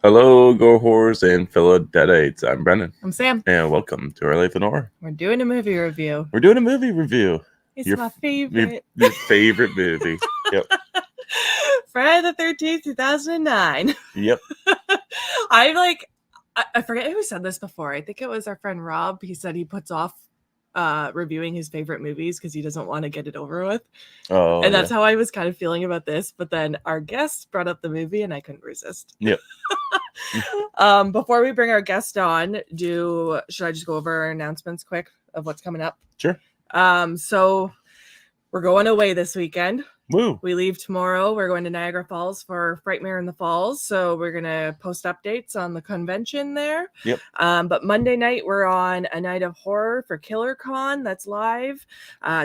Hello, Go Horrors and Philadelphites. I'm Brennan, I'm Sam. and welcome to Our Life in Horror. We're doing a movie review. We're doing a movie review. It's my favorite. Your favorite movie. Yep. Friday the 13th, 2009. Yep. I forget who said this before. I think it was our friend Rob. He said he puts off reviewing his favorite movies because he doesn't want to get it over with. Oh, and that's how I was kind of feeling about this. But then our guest brought up the movie and I couldn't resist. Yep. Before we bring our guest on, should I just go over our announcements quick of what's coming up? Sure. So we're going away this weekend. Woo. We leave tomorrow. We're going to Niagara Falls for Frightmare in the Falls. So we're going to post updates on the convention there. Yep. But Monday night, we're on A Night of Horror for KillerCon. That's live.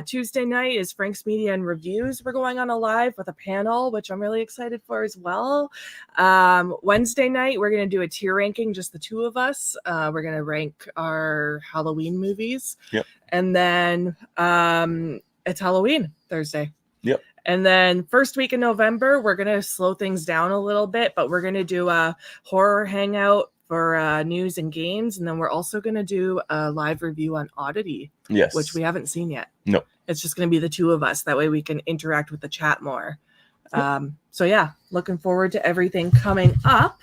Tuesday night is Frank's Media and Reviews. We're going on a live with a panel, which I'm really excited for as well. Wednesday night, we're going to do a tier ranking, just the two of us. We're going to rank our Halloween movies. Yep. And then it's Halloween Thursday. Yep. And then first week in November, we're going to slow things down a little bit, but we're going to do a horror hangout for news and games. And then we're also going to do a live review on Oddity, Yes, which we haven't seen yet. No. It's just going to be the two of us. That way we can interact with the chat more. So yeah, looking forward to everything coming up.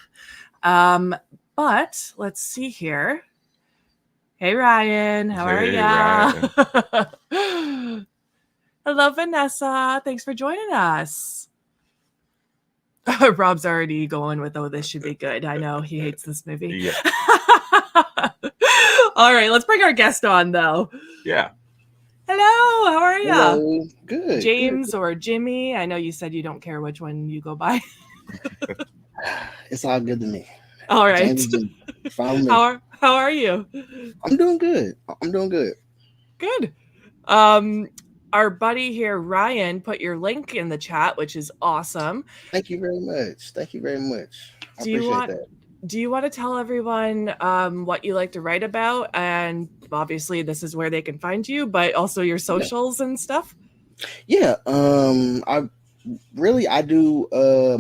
But let's see here. Hey, Ryan. How are you? Hello, Vanessa. Thanks for joining us. Rob's already going with, this should be good. I know he hates this movie. Yeah. All right, let's bring our guest on, though. Yeah. Hello, how are you? Hello. Good. James good. Or Jimmy. I know you said you don't care which one you go by. It's all good to me. All right. How are you? I'm doing good. Good. Our buddy here, Ryan, put your link in the chat, which is awesome. Thank you very much. I appreciate that. Do you want to tell everyone what you like to write about? And obviously this is where they can find you, but also your socials and stuff. Yeah. I do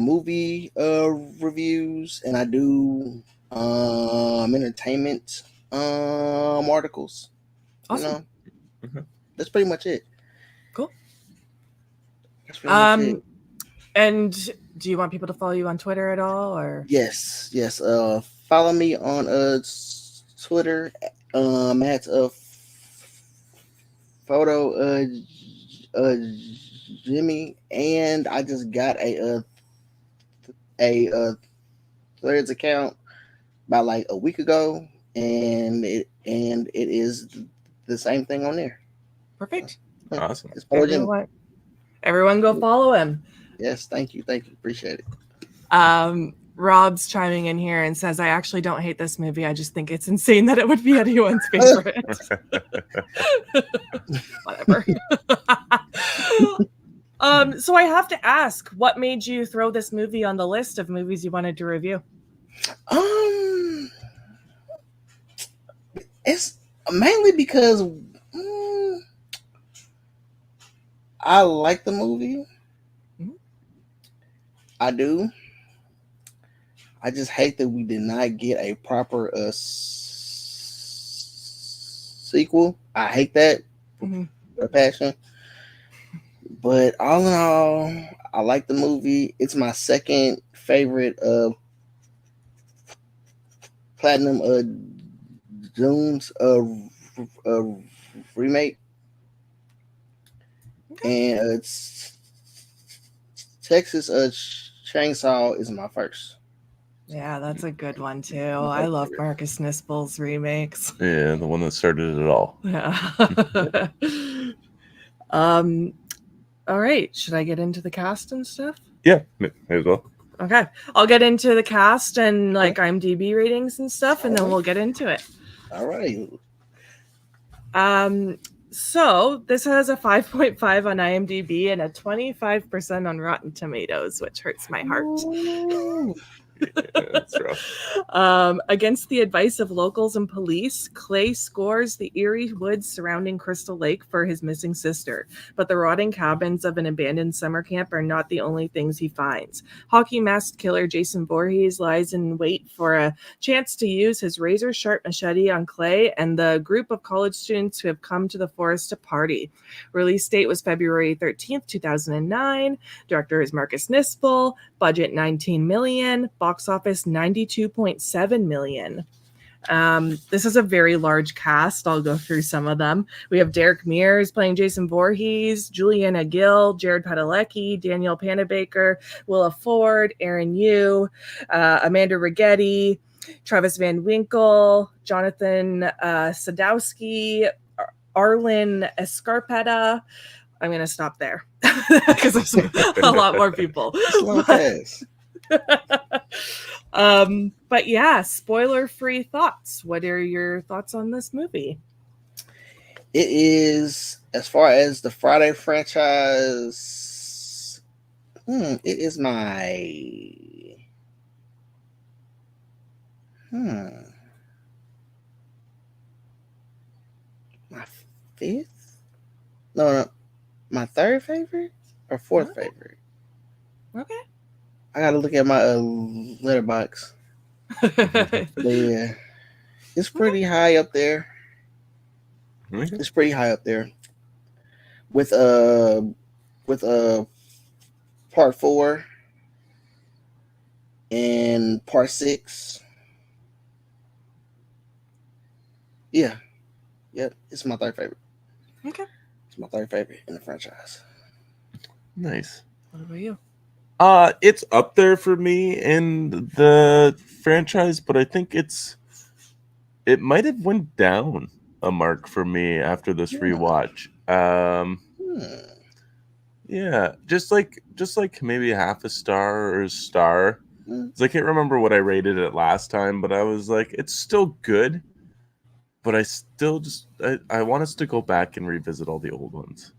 movie reviews, and I do entertainment articles. Awesome. That's pretty much it. Cool. And do you want people to follow you on Twitter at all, or? Yes. Follow me on Twitter at photo Jimmy, and I just got a Threads account about like a week ago, and it is the same thing on there. Perfect. Awesome. Everyone go follow him. Yes, thank you. Appreciate it. Rob's chiming in here and says, I actually don't hate this movie. I just think it's insane that it would be anyone's favorite. Whatever. So I have to ask, what made you throw this movie on the list of movies you wanted to review? It's mainly because I like the movie. Mm-hmm. I do. I just hate that we did not get a proper sequel. I hate that. Mm-hmm. A passion. But all in all, I like the movie. It's my second favorite Platinum Dunes remake. Okay. And it's Texas Chainsaw is my first. Yeah, that's a good one too. I love Marcus Nispel's remakes. Yeah, the one that started it all. Yeah. All right. Should I get into the cast and stuff? Yeah, may as well. Okay. I'll get into the cast and like IMDb ratings and stuff, and then we'll get into it. All right. So this has a 5.5 on IMDb and a 25% on Rotten Tomatoes, which hurts my heart. That's rough. Against the advice of locals and police, Clay scores the eerie woods surrounding Crystal Lake for his missing sister. But the rotting cabins of an abandoned summer camp are not the only things he finds. Hockey masked killer Jason Voorhees lies in wait for a chance to use his razor-sharp machete on Clay and the group of college students who have come to the forest to party. Release date was February 13th, 2009. Director is Marcus Nispel. Budget $19 million. Box office $92.7 million. This is a very large cast. I'll go through some of them. We have Derek Mears playing Jason Voorhees, Juliana Gill, Jared Padalecki, Daniel Panabaker, Willa Ford, Aaron Yu, Amanda Rigetti, Travis Van Winkle, Jonathan Sadowski, Arlen Escarpeta. I'm going to stop there because there's a lot more people. But yeah, spoiler-free thoughts. What are your thoughts on this movie? It is, as far as the Friday franchise, it is my my fifth? No, my third favorite or fourth favorite? Okay. I gotta look at my letterbox. But yeah, it's pretty high up there. It's pretty high up there. With part 4 and part 6. Yeah. Yep, it's my third favorite. Okay. It's my third favorite in the franchise. Nice. What about you? It's up there for me in the franchise, but I think it might have went down a mark for me after this rewatch. Yeah, just like maybe half a star or a star. I can't remember what I rated it last time, but I was like, it's still good, but I still I want us to go back and revisit all the old ones.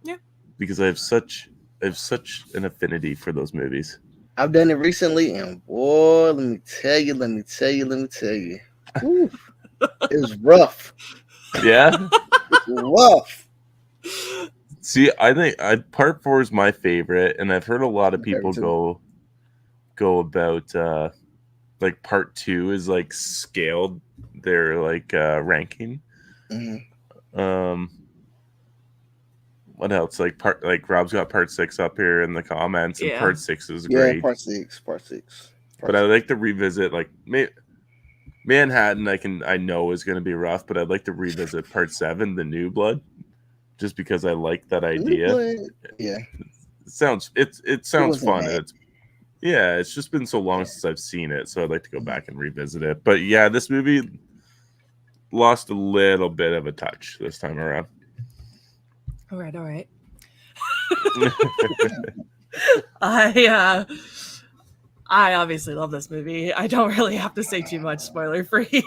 Yeah, because I have such an affinity for those movies. I've done it recently, and boy, let me tell you. Ooh, it was rough. Yeah, it's rough. See, I think part 4 is my favorite, and I've heard a lot of people go about like part 2 is like scaled their like ranking. Mm-hmm. What else? Like Rob's got part 6 up here in the comments, and part 6 is great. Yeah, part 6. But I like to revisit like Manhattan. I know is going to be rough, but I'd like to revisit part 7, The New Blood, just because I like that idea. Yeah, it sounds fun. It's just been so long since I've seen it, so I'd like to go back and revisit it. But yeah, this movie lost a little bit of a touch this time around. All right. I obviously love this movie. I don't really have to say too much spoiler free.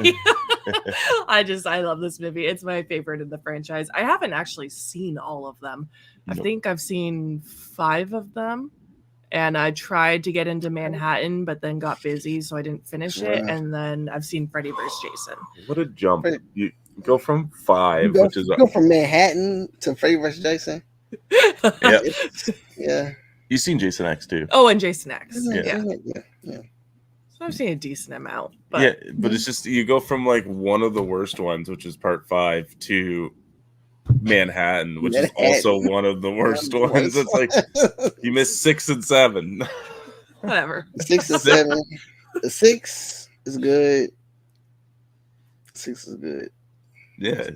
I love this movie. It's my favorite in the franchise. I haven't actually seen all of them. I think I've seen 5 of them, and I tried to get into Manhattan, but then got busy, so I didn't finish it. And then I've seen Freddy vs. Jason. What a jump! You go from 5, go from Manhattan to Freddy vs. Jason. Yeah. You've seen Jason X too. Oh, and Jason X. Yeah. So I've seen a decent amount. But it's just you go from like one of the worst ones, which is part 5, to Manhattan, which is also one of the worst ones. It's like you missed 6 and 7. Whatever. 6 and 7. 6 is good. 6 is good. Yeah,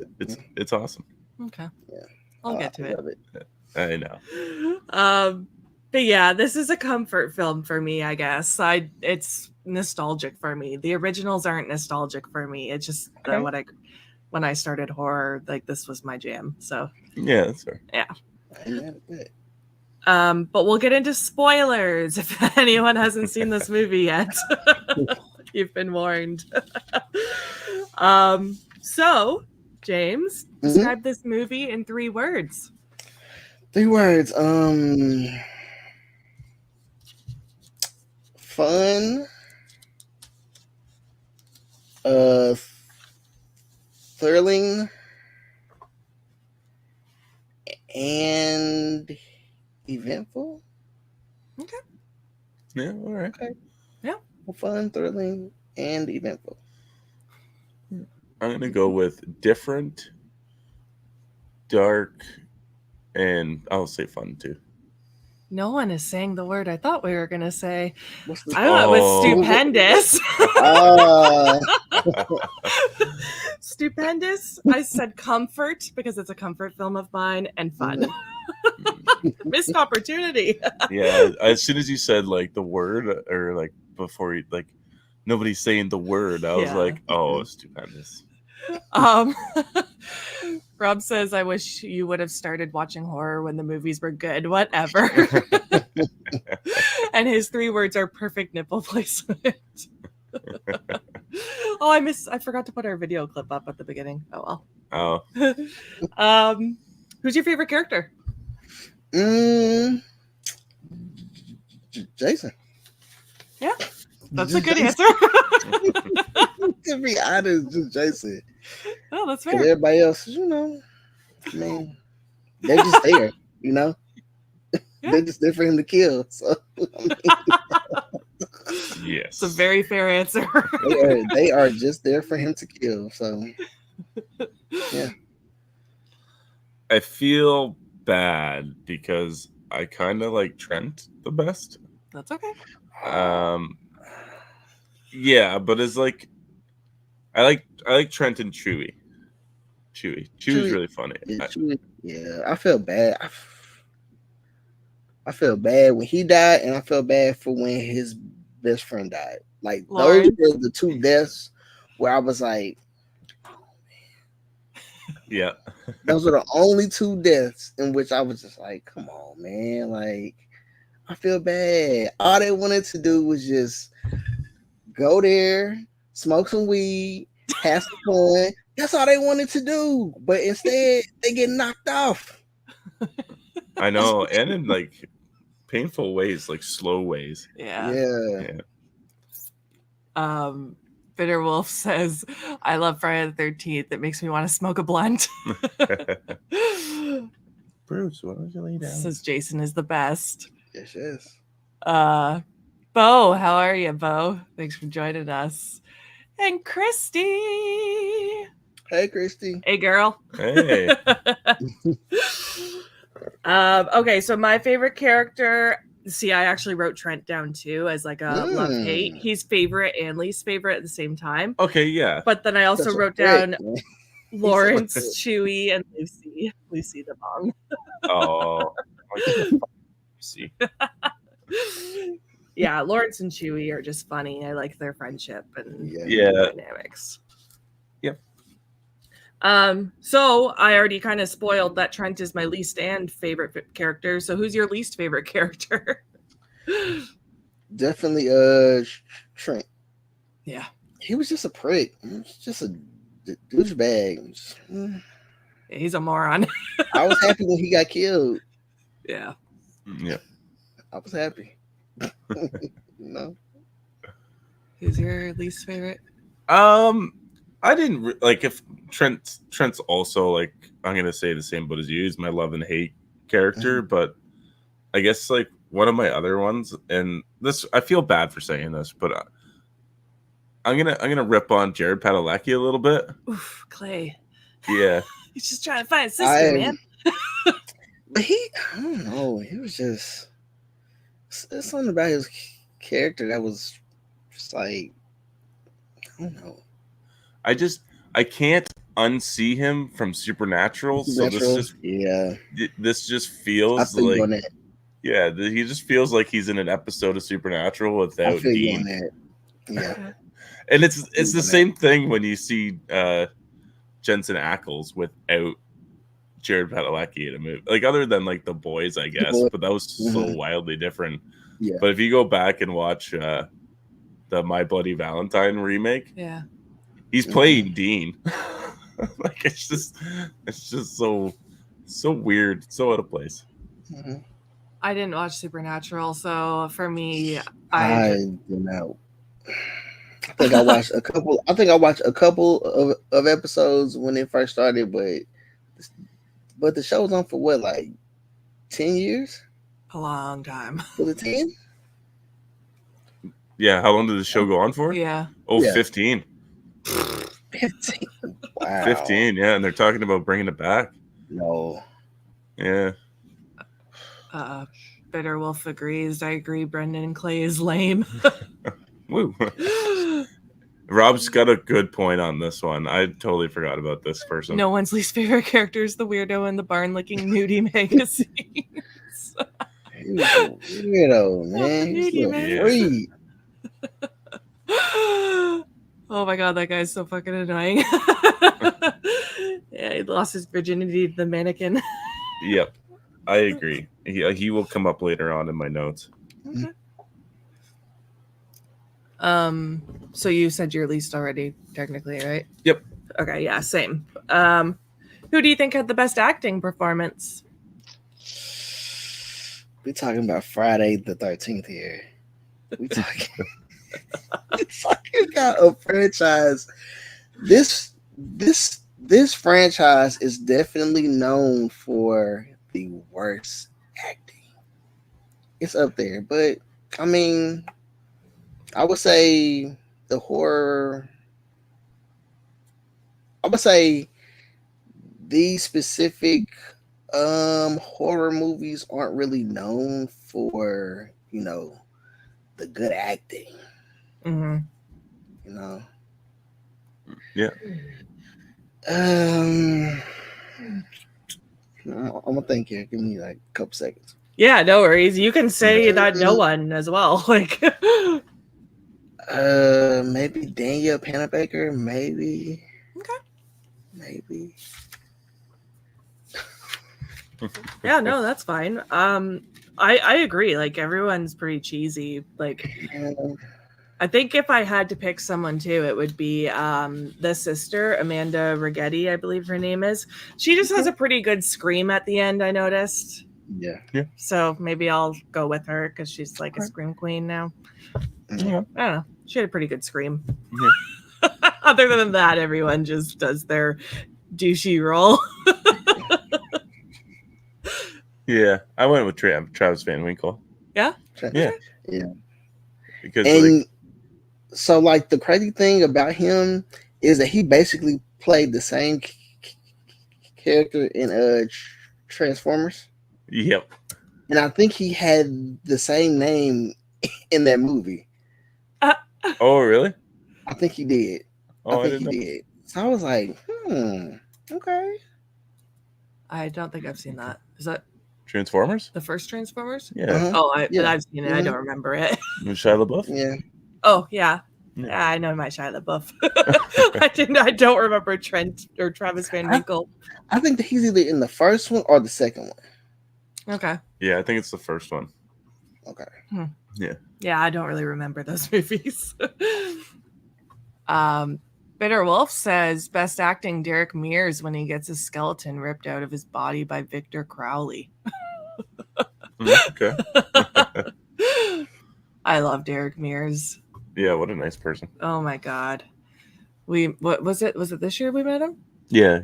it's awesome. Okay. Yeah. I'll get to it. I know. But yeah, this is a comfort film for me, I guess. It's nostalgic for me. The originals aren't nostalgic for me. It's just when I started horror, like this was my jam. So yeah, that's fair. Yeah. But we'll get into spoilers if anyone hasn't seen this movie yet. You've been warned. So James, describe this movie in 3 words. 3 words. fun, uh, thrilling, and eventful. Okay. Yeah, all right. Okay. Yeah. Fun, thrilling, and eventful. I'm gonna go with different, dark, and I'll say fun too. No one is saying the word I thought we were gonna say. What's the I thought it was Oh. stupendous. Stupendous. I said comfort because it's a comfort film of mine, and fun. Missed opportunity. Yeah, as soon as you said like the word, or like before you like nobody's saying the word, I was Yeah. like, oh, stupendous. Rob says, I wish you would have started watching horror when the movies were good. Whatever. And his 3 words are perfect nipple placement. Oh, I forgot to put our video clip up at the beginning. Oh Oh, well. Who's your favorite character? Jason. Yeah, that's Just a good Jason. answer. To be honest, just Jason. Oh, that's 'Cause fair. everybody else, I mean, they're just there, Yeah. They're just there for him to kill. So yes. It's a very fair answer. they are just there for him to kill. So yeah. I feel bad because I kind of like Trent the best. That's okay. Yeah, but it's like I like Trent and Chewie. Chewie's really funny. Yeah, I feel bad. I feel bad when he died, and I feel bad for when his best friend died. Like Lauren. those were the 2 deaths where I was like, Yeah. those were the only 2 deaths in which I was just like, come on, man. Like, I feel bad. All they wanted to do was just go there, smoke some weed, have some fun. That's all they wanted to do. But instead, they get knocked off. I know, and in like painful ways, like slow ways. Yeah. Bitter Wolf says, I love Friday the 13th. It makes me want to smoke a blunt. Bruce, why don't you lay down? Says Jason is the best. Yes. Bo, how are you, Bo? Thanks for joining us. And Christy. Hey, Christy. Hey, girl. Hey. Okay, so my favorite character. See, I actually wrote Trent down too as like a love-hate. He's favorite and least favorite at the same time. Okay, yeah. But then I also wrote down Lawrence, Chewie, and Lucy. Lucy the Bong. Oh. See. Yeah, Lawrence and Chewie are just funny. I like their friendship and dynamics. Yep. So I already kind of spoiled that Trent is my least and favorite character. So who's your least favorite character? Definitely Trent. Yeah. He was just a prick. He was just a douchebag. He's a moron. I was happy when he got killed. Yeah. Yeah. I was happy. No. Who's your least favorite? I didn't like if Trent's also like I'm gonna say the same boat as you. He's my love and hate character, but I guess like one of my other ones, and this I feel bad for saying this, but I'm gonna rip on Jared Padalecki a little bit. Oof, Clay. Yeah, he's just trying to find a sister, man. But I don't know. He was just there's something about his character that was just like I don't know. I can't unsee him from Supernatural. So this just feels like he just feels like he's in an episode of Supernatural without Dean. Yeah, and it's the same thing when you see Jensen Ackles without Jared Padalecki in a movie. Like other than like The Boys, I guess, but that was so wildly different. Yeah. But if you go back and watch the My Bloody Valentine remake, he's playing Dean. Like it's just so weird, so out of place. I didn't watch Supernatural, so for me, I do not. I think I watched a couple. I think I watched a couple of episodes when it first started, but the show was on for what, like 10 years? A long time. Was it 10? Yeah, how long did the show go on for? Yeah. Oh, Yeah. 15. 15. Wow. 15, yeah, and they're talking about bringing it back. No. Yeah. Bitter Wolf agrees. I agree. Brendan Clay is lame. Woo. Rob's got a good point on this one. I totally forgot about this person. No one's least favorite character is the weirdo in the barn licking nudie magazines. Weirdo, man. He's Nudie a man. freak. Oh my god, that guy's so fucking annoying. Yeah, he lost his virginity to the mannequin. Yep, I agree. He will come up later on in my notes. Okay. So you said your least already, technically, right? Yep. Okay, yeah, same. Who do you think had the best acting performance? We talking about Friday the 13th here. We talking about a franchise. This franchise is definitely known for the worst acting. It's up there, but I mean, I would say the horror. I would say these specific horror movies aren't really known for, the good acting. Mm-hmm. Yeah. I'm gonna think here. Give me like a couple seconds. Yeah, no worries. You can say that no one as well. Like, maybe Danielle Panabaker. Maybe. Okay. Maybe. Yeah, no, that's fine. I agree. Like, everyone's pretty cheesy. Like, I think if I had to pick someone too, it would be the sister, Amanda Rigetti, I believe her name is. She just has a pretty good scream at the end, I noticed. Yeah. So maybe I'll go with her because she's like a scream queen now. Yeah. I don't know. She had a pretty good scream. Yeah. Other than that, everyone just does their douchey role. Yeah, I went with Travis Van Winkle. Yeah? Yeah. Yeah. Because And so, like, the crazy thing about him is that he basically played the same character in Transformers. Yep. And I think he had the same name in that movie. Oh, really? I think he did. Oh, I think he did. So I was like, okay. I don't think I've seen that. Is that Transformers? the first Transformers? Yeah. Uh-huh. Oh, Yeah. I've seen it. I don't remember it. With Shia LaBeouf? Yeah. Oh, yeah. Yeah. Yeah, I know my Shia LaBeouf. I don't remember Trent or Travis Van Winkle. I think that he's either in the first one or the second one. Okay. Yeah, I think it's the first one. Okay. Yeah, I don't really remember those movies. Bitter Wolf says best acting Derek Mears when he gets his skeleton ripped out of his body by Victor Crowley. Okay. I love Derek Mears. Yeah, what a nice person. Oh my god. What was it? Was it this year we met him? Yeah.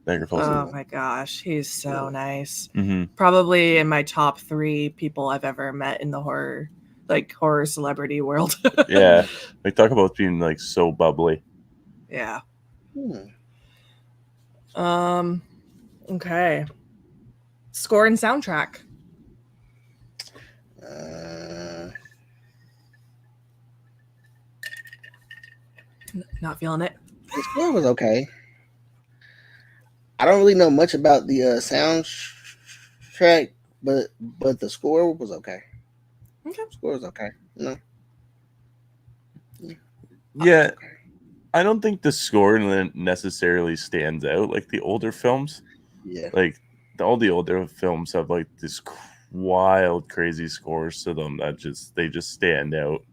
Niagara Falls. Oh my gosh, he's so nice. Mm-hmm. Probably in my top 3 people I've ever met in the horror celebrity world. Yeah. They talk about being like so bubbly. Yeah. Hmm. Okay. Score and soundtrack. Not feeling it. The score was okay. I don't really know much about the soundtrack, but the score was okay. Okay. Score was okay. No. Yeah. I don't think the score necessarily stands out like the older films. Yeah. Like all the older films have like this wild, crazy scores to them that they just stand out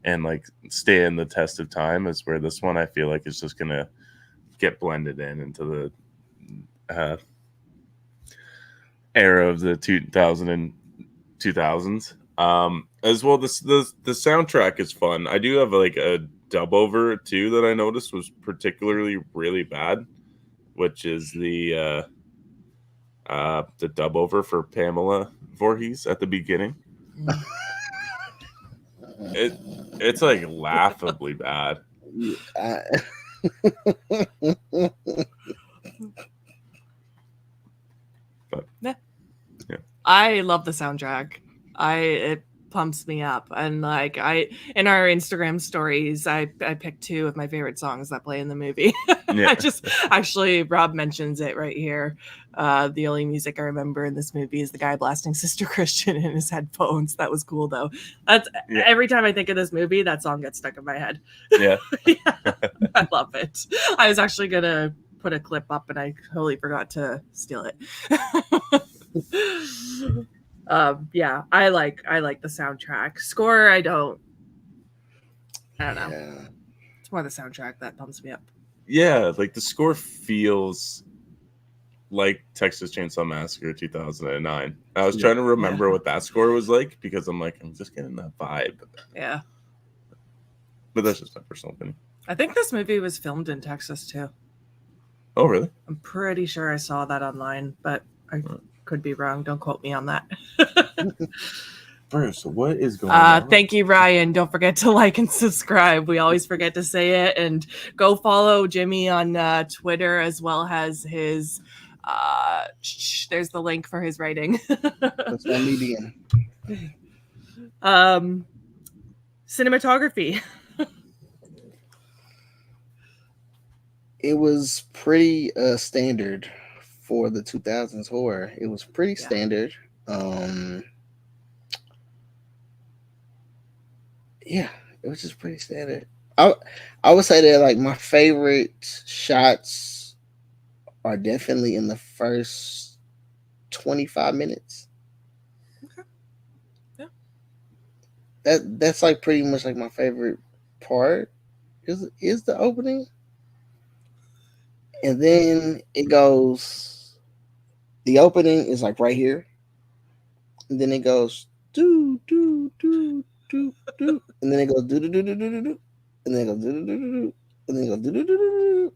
and like stand the test of time. Is where this one I feel like is just gonna get blended into the era of the 2000s. As well, the soundtrack is fun. I do have like a dub over too that I noticed was particularly really bad, which is the dub over for Pamela Voorhees at the beginning. It's like laughably bad. But yeah. Yeah. I love the soundtrack. It pumps me up, and like in our Instagram stories, I picked 2 of my favorite songs that play in the movie. Yeah. I just actually Rob mentions it right here. The only music I remember in this movie is the guy blasting Sister Christian in his headphones. That was cool though. That's every time I think of this movie, that song gets stuck in my head. Yeah. I love it. I was actually gonna put a clip up and I totally forgot to steal it. Yeah, I like the soundtrack. Score, I don't know. Yeah. It's more the soundtrack that pumps me up. Yeah, like the score feels like Texas Chainsaw Massacre 2009. I was trying to remember what that score was like because I'm just getting that vibe. Yeah. But that's just my personal opinion. I think this movie was filmed in Texas too. Oh, really? I'm pretty sure I saw that online, but I could be wrong. Don't quote me on that. Bruce, what is going on? Thank you, Ryan. Don't forget to like and subscribe. We always forget to say it. And go follow Jimmy on Twitter as well as his. There's the link for his writing. That's my medium. Cinematography. It was pretty standard for the 2000s horror. It was pretty standard. Yeah, it was just pretty standard. I would say that like my favorite shots are definitely in the first 25 minutes. Okay. Yeah. That's like pretty much like my favorite part is the opening. And then it goes, the opening is like right here. And then it goes do do do do do. And then it goes do do do do do do do. And then it goes do do do do do. And then it goes do do do do do.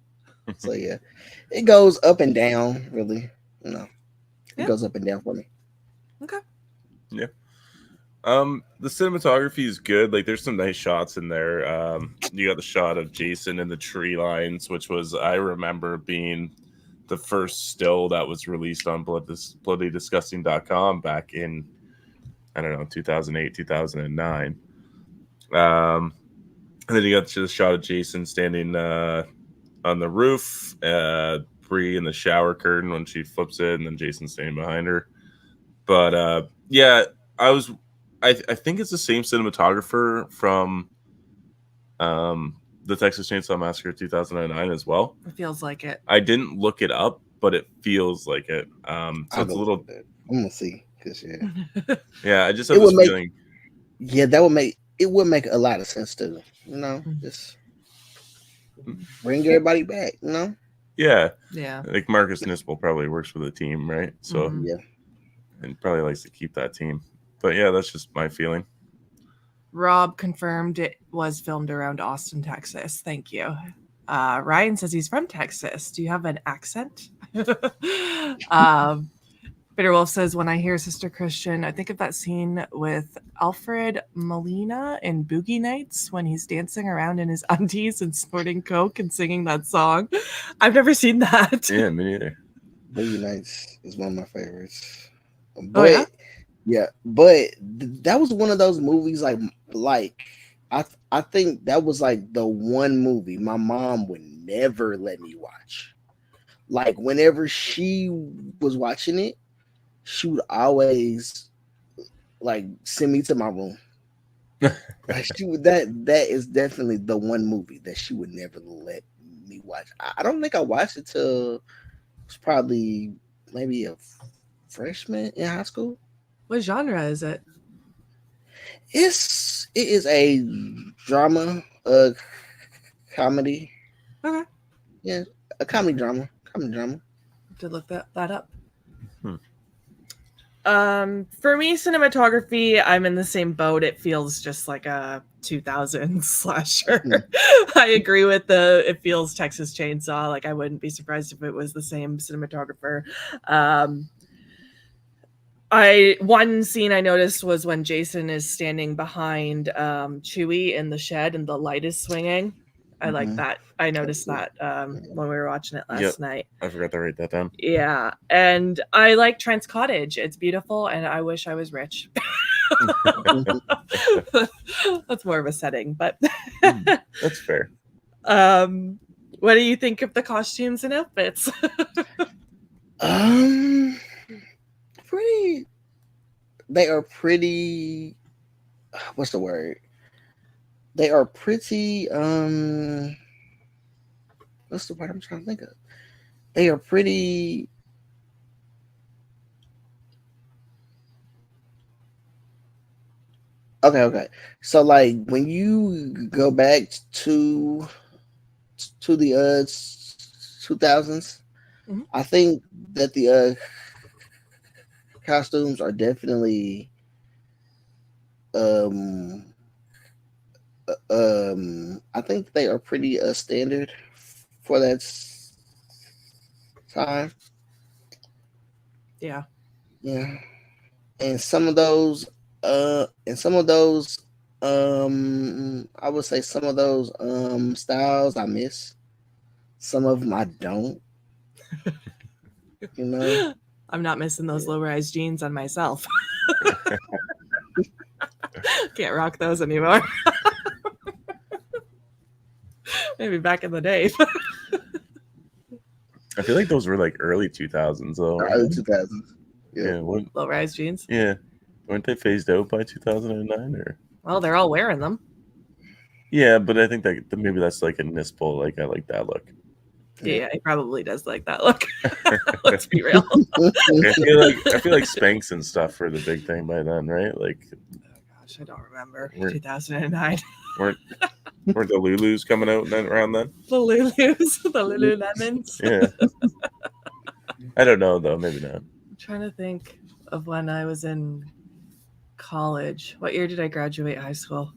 So yeah. It goes up and down, really. It goes up and down for me. Okay. Yeah. The cinematography is good. Like there's some nice shots in there. You got the shot of Jason in the tree lines, which was, I remember, being the first still that was released on bloodydisgusting.com back in, I don't know, 2008, 2009. And then you got the shot of Jason standing on the roof, Bree in the shower curtain when she flips it, and then Jason standing behind her. But yeah, I think it's the same cinematographer from the Texas Chainsaw Massacre 2009 as well. It feels like it. I didn't look it up, but it feels like it. So it's a little. I'm gonna see because yeah, I just have this feeling. Yeah, it would make a lot of sense to just bring everybody back. Yeah. Yeah. Like Marcus Nispel probably works with a team, right? So yeah, and probably likes to keep that team. But yeah, that's just my feeling. Rob confirmed it was filmed around Austin, Texas. Thank you. Ryan says he's from Texas. Do you have an accent? Bitter Wolf says, when I hear Sister Christian, I think of that scene with Alfred Molina in Boogie Nights when he's dancing around in his undies and snorting coke and singing that song. I've never seen that. Yeah, me neither. Boogie Nights is one of my favorites. But but that was one of those movies like I think that was like the one movie my mom would never let me watch. Like whenever she was watching it, she would always like send me to my room. Like she would that is definitely the one movie that she would never let me watch. I don't think I watched it till it was probably maybe a freshman in high school. What genre is it? It is a drama, comedy. Okay. Yeah, a comedy drama. Comedy drama. To look that up. For me, cinematography, I'm in the same boat. It feels just like a 2000s slasher. I agree with it feels Texas Chainsaw. Like, I wouldn't be surprised if it was the same cinematographer. One scene I noticed was when Jason is standing behind Chewie in the shed and the light is swinging. I like that. I noticed that when we were watching it last night. I forgot to write that down. Yeah, and I like Trent's cottage. It's beautiful, and I wish I was rich. That's more of a setting, but that's fair. What do you think of the costumes and outfits? Pretty. They are pretty. What's the word? They are pretty. What's the word I'm trying to think of? They are pretty. Okay. So, like, when you go back to the 2000s, Mhm. I think that the costumes are definitely I think they are pretty standard for that time. Yeah. And some of those I would say some of those styles I miss. Some of them I don't. You know? I'm not missing those low-rise jeans on myself. Can't rock those anymore. Maybe back in the day. I feel like those were like early 2000s though. Early 2000s. Yeah. Low-rise jeans. Yeah. Weren't they phased out by 2009 or? Well, they're all wearing them. Yeah, but I think that maybe that's like a NISPL. Like, I like that look. Yeah, he probably does like that look. Let's be real. I feel like Spanx and stuff were the big thing by then, right? Like, oh gosh, I don't remember 2009. Weren't the Lulus coming out around then? The Lulus, the Lululemons. Yeah. I don't know though. Maybe not. I'm trying to think of when I was in college. What year did I graduate high school?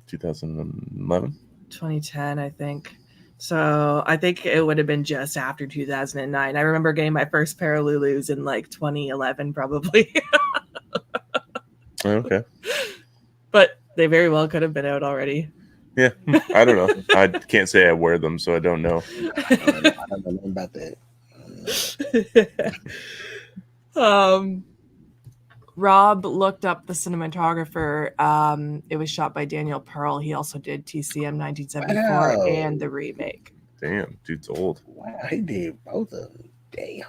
2011. 2010, I think. So I think it would have been just after 2009. I remember getting my first pair of Lulus in like 2011, probably. Okay. But they very well could have been out already. Yeah, I don't know. I can't say I wear them, so I don't know. I don't know about that. Rob looked up the cinematographer. It was shot by Daniel Pearl. He also did TCM 1974 and the remake. Damn, dude's old. Wow, he did both of them. Damn.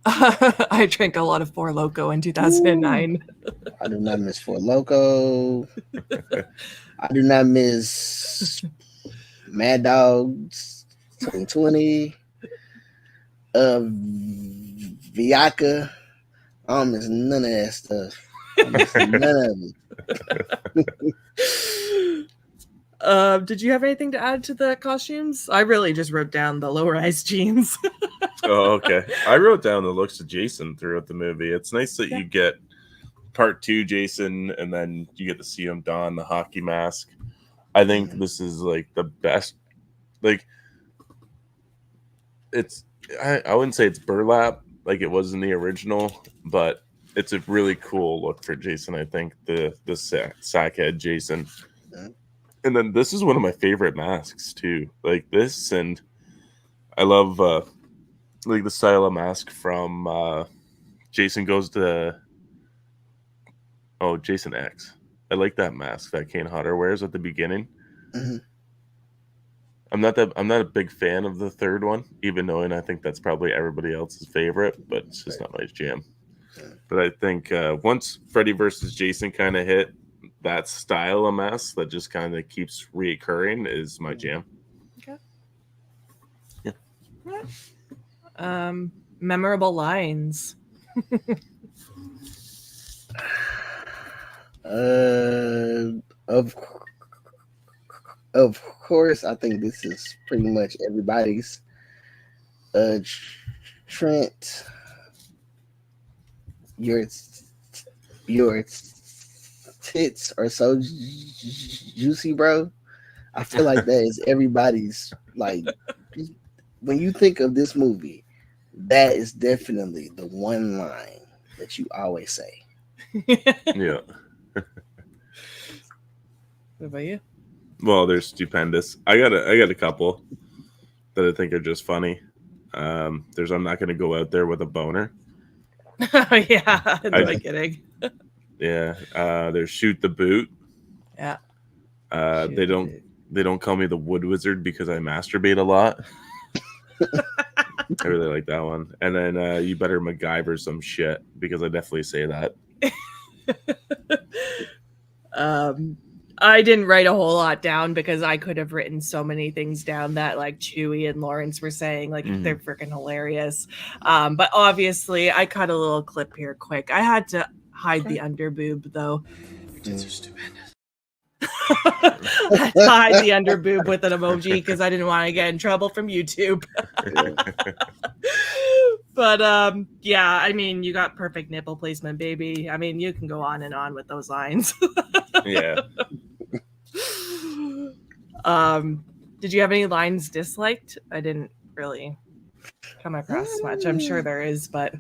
I drank a lot of Four Loko in 2009. I do not miss Four Loko. I do not miss Mad Dogs 2020. Viaca. I don't miss none of that stuff. None of it. Did you have anything to add to the costumes? I really just wrote down the low-rise jeans. Oh, okay. I wrote down the looks of Jason throughout the movie. It's nice that you get part 2 Jason, and then you get to see him don the hockey mask. I think this is like the best. Like, it's I wouldn't say it's burlap like it was in the original, but it's a really cool look for Jason. I think the sackhead Jason. And then this is one of my favorite masks too. Like this, and I love like the style of mask from Jason Goes to Jason X. I like that mask that Kane Hodder wears at the beginning. Mm-hmm. I'm not a big fan of the third one, even knowing I think that's probably everybody else's favorite, but it's just not my jam. But I think once Freddy versus Jason kind of hit, that style of mask that just kind of keeps reoccurring is my jam. Okay. Yeah. Memorable lines. Of course, I think this is pretty much everybody's. Trent, your your tits are so juicy, bro. I feel like that is everybody's like. When you think of this movie, that is definitely the one line that you always say. Yeah. What about you? Well, they're stupendous. I got a couple that I think are just funny. There's I'm not gonna go out there with a boner. Yeah, in the beginning. Yeah. There's shoot the boot. Yeah. They don't call me the wood wizard because I masturbate a lot. I really like that one. And then you better MacGyver some shit because I definitely say that. I didn't write a whole lot down because I could have written so many things down that like Chewie and Lawrence were saying, like they're freaking hilarious. But obviously I cut a little clip here quick. I had to hide the underboob though. Your tits are stupendous. I had to hide the underboob with an emoji because I didn't want to get in trouble from YouTube. But yeah, I mean, you got perfect nipple placement, baby. I mean, you can go on and on with those lines. Yeah. Did you have any lines disliked? I didn't really come across much. I'm sure there is, but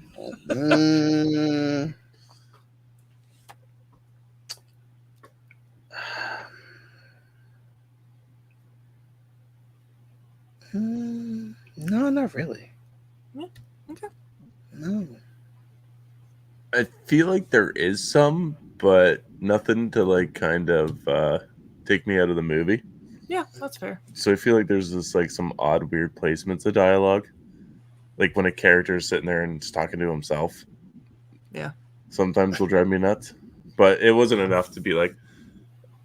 no, not really. Yeah. Okay. No. I feel like there is some, but nothing to like kind of take me out of the movie. Yeah, that's fair. So I feel like there's this like some odd, weird placements of dialogue, like when a character is sitting there and is talking to himself. Yeah. Sometimes will drive me nuts, but it wasn't enough to be like,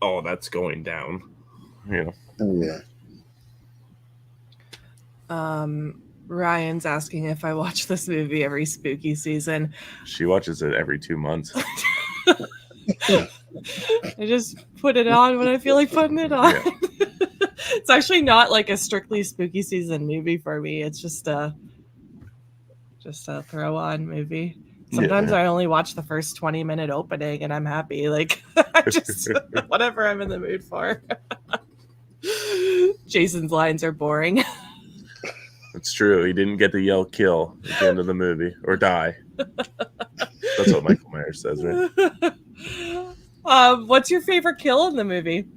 "Oh, that's going down," you know. Yeah. Ryan's asking if I watch this movie every spooky season. She watches it every 2 months. I just put it on when I feel like putting it on. Yeah. It's actually not like a strictly spooky season movie for me. It's just a throw on movie. Sometimes I only watch the first 20-minute opening and I'm happy. Like I just whatever I'm in the mood for. Jason's lines are boring. It's true. He didn't get to yell kill at the end of the movie or die. That's what Michael Myers says, right? What's your favorite kill in the movie?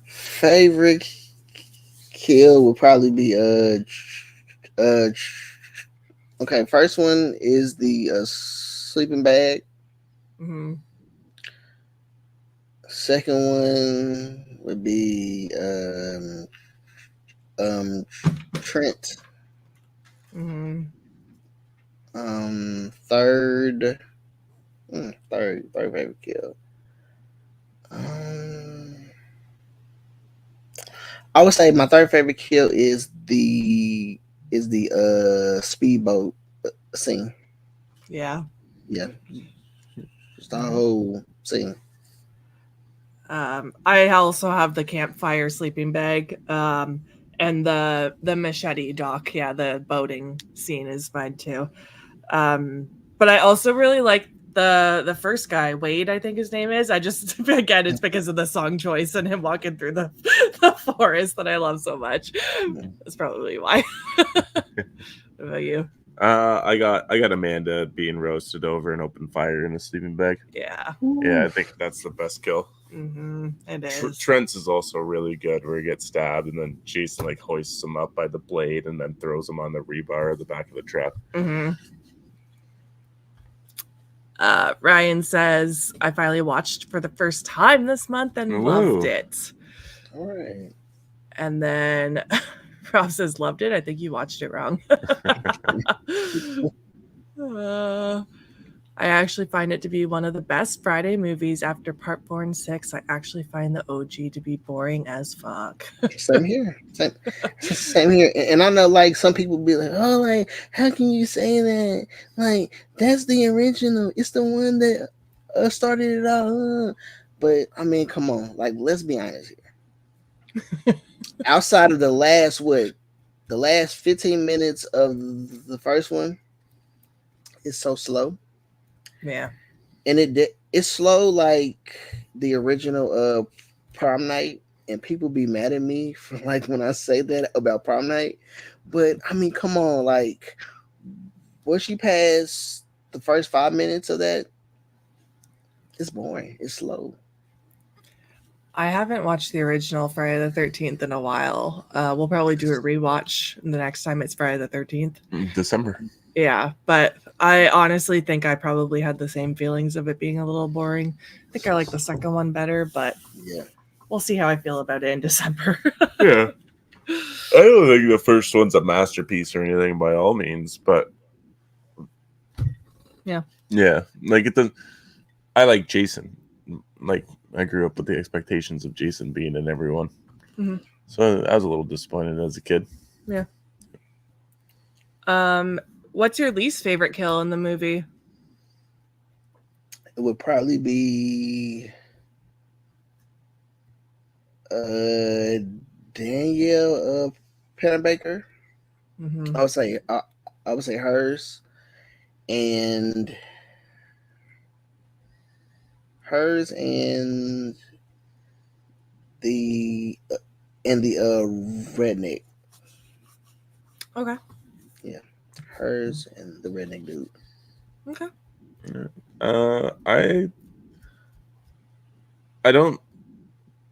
Favorite kill would probably be okay, first one is the sleeping bag. Mm-hmm. Second one would be Trent. Mm-hmm. Third favorite kill. I would say my third favorite kill is the speedboat scene. Yeah. Yeah. Just the whole scene. I also have the campfire sleeping bag. And the machete dock, yeah, the boating scene is mine too. But I also really like the first guy, Wade, I think his name is. I just again, it's because of the song choice and him walking through the forest that I love so much. That's probably why. What about you? I got Amanda being roasted over an open fire in a sleeping bag. Yeah. Yeah, I think that's the best kill. Mm-hmm. It is. Trent's is also really good, where he gets stabbed and then Jason like hoists him up by the blade and then throws him on the rebar at the back of the truck. Mm-hmm. Ryan says, I finally watched for the first time this month and loved it. All right. And then Rob says, loved it. I think you watched it wrong. I actually find it to be one of the best Friday movies after Part 4 and 6. I actually find the OG to be boring as fuck. Same here. Same here. And I know, like, some people be like, oh, like, how can you say that? Like, that's the original. It's the one that started it all. But, I mean, come on. Like, let's be honest here. Outside of the last 15 minutes of the first one, it's so slow. Yeah. And it's slow like the original Prom Night, and people be mad at me for like when I say that about Prom Night. But I mean, come on, like once she passed the first 5 minutes of that, it's boring. It's slow. I haven't watched the original Friday the 13th in a while. We'll probably do a rewatch the next time it's Friday the 13th. December. Yeah, but I honestly think I probably had the same feelings of it being a little boring. I think I like the second one better, but Yeah. we'll see how I feel about it in December. Yeah. I don't think the first one's a masterpiece or anything by all means, but yeah. Like I like Jason. Like I grew up with the expectations of Jason being in everyone. Mm-hmm. So I was a little disappointed as a kid. Yeah. What's your least favorite kill in the movie? It would probably be Danielle Pennebaker. Mm-hmm. I would say hers, and the redneck. Okay. Yeah, hers and the redneck dude. Okay. I don't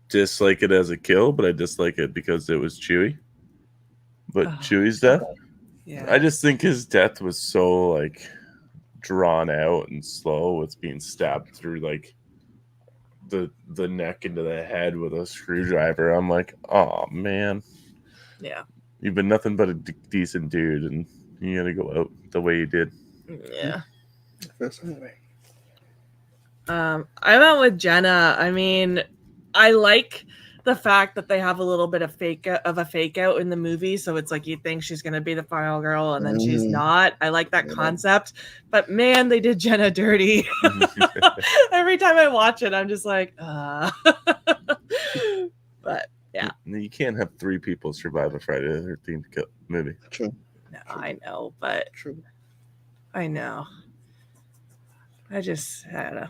dislike it as a kill, but I dislike it because it was Chewie. But Chewie's death, yeah, I just think his death was so like drawn out and slow with being stabbed through like the neck into the head with a screwdriver. I'm like, oh man, yeah, you've been nothing but a decent dude, and you gotta go out the way you did. Yeah. Anyway. I went with Jenna. I mean, I like the fact that they have a little bit of a fake out in the movie, so it's like you think she's gonna be the final girl and then she's not. I like that concept, but man, they did Jenna dirty. Every time I watch it, I'm just like, but yeah, you can't have 3 people survive a Friday the 13th movie. True. No, I know, but true. I know. I don't know.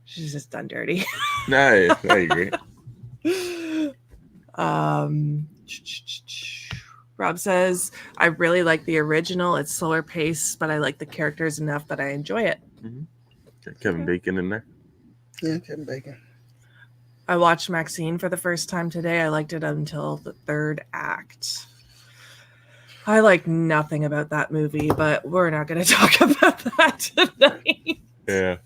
She's just done dirty. No, I agree. Rob says, I really like the original. It's slower paced, but I like the characters enough that I enjoy it. Mm-hmm. Got Kevin Bacon in there. Yeah, Kevin Bacon. I watched Maxine for the first time today. I liked it until the 3rd act. I like nothing about that movie, but we're not going to talk about that tonight. Yeah.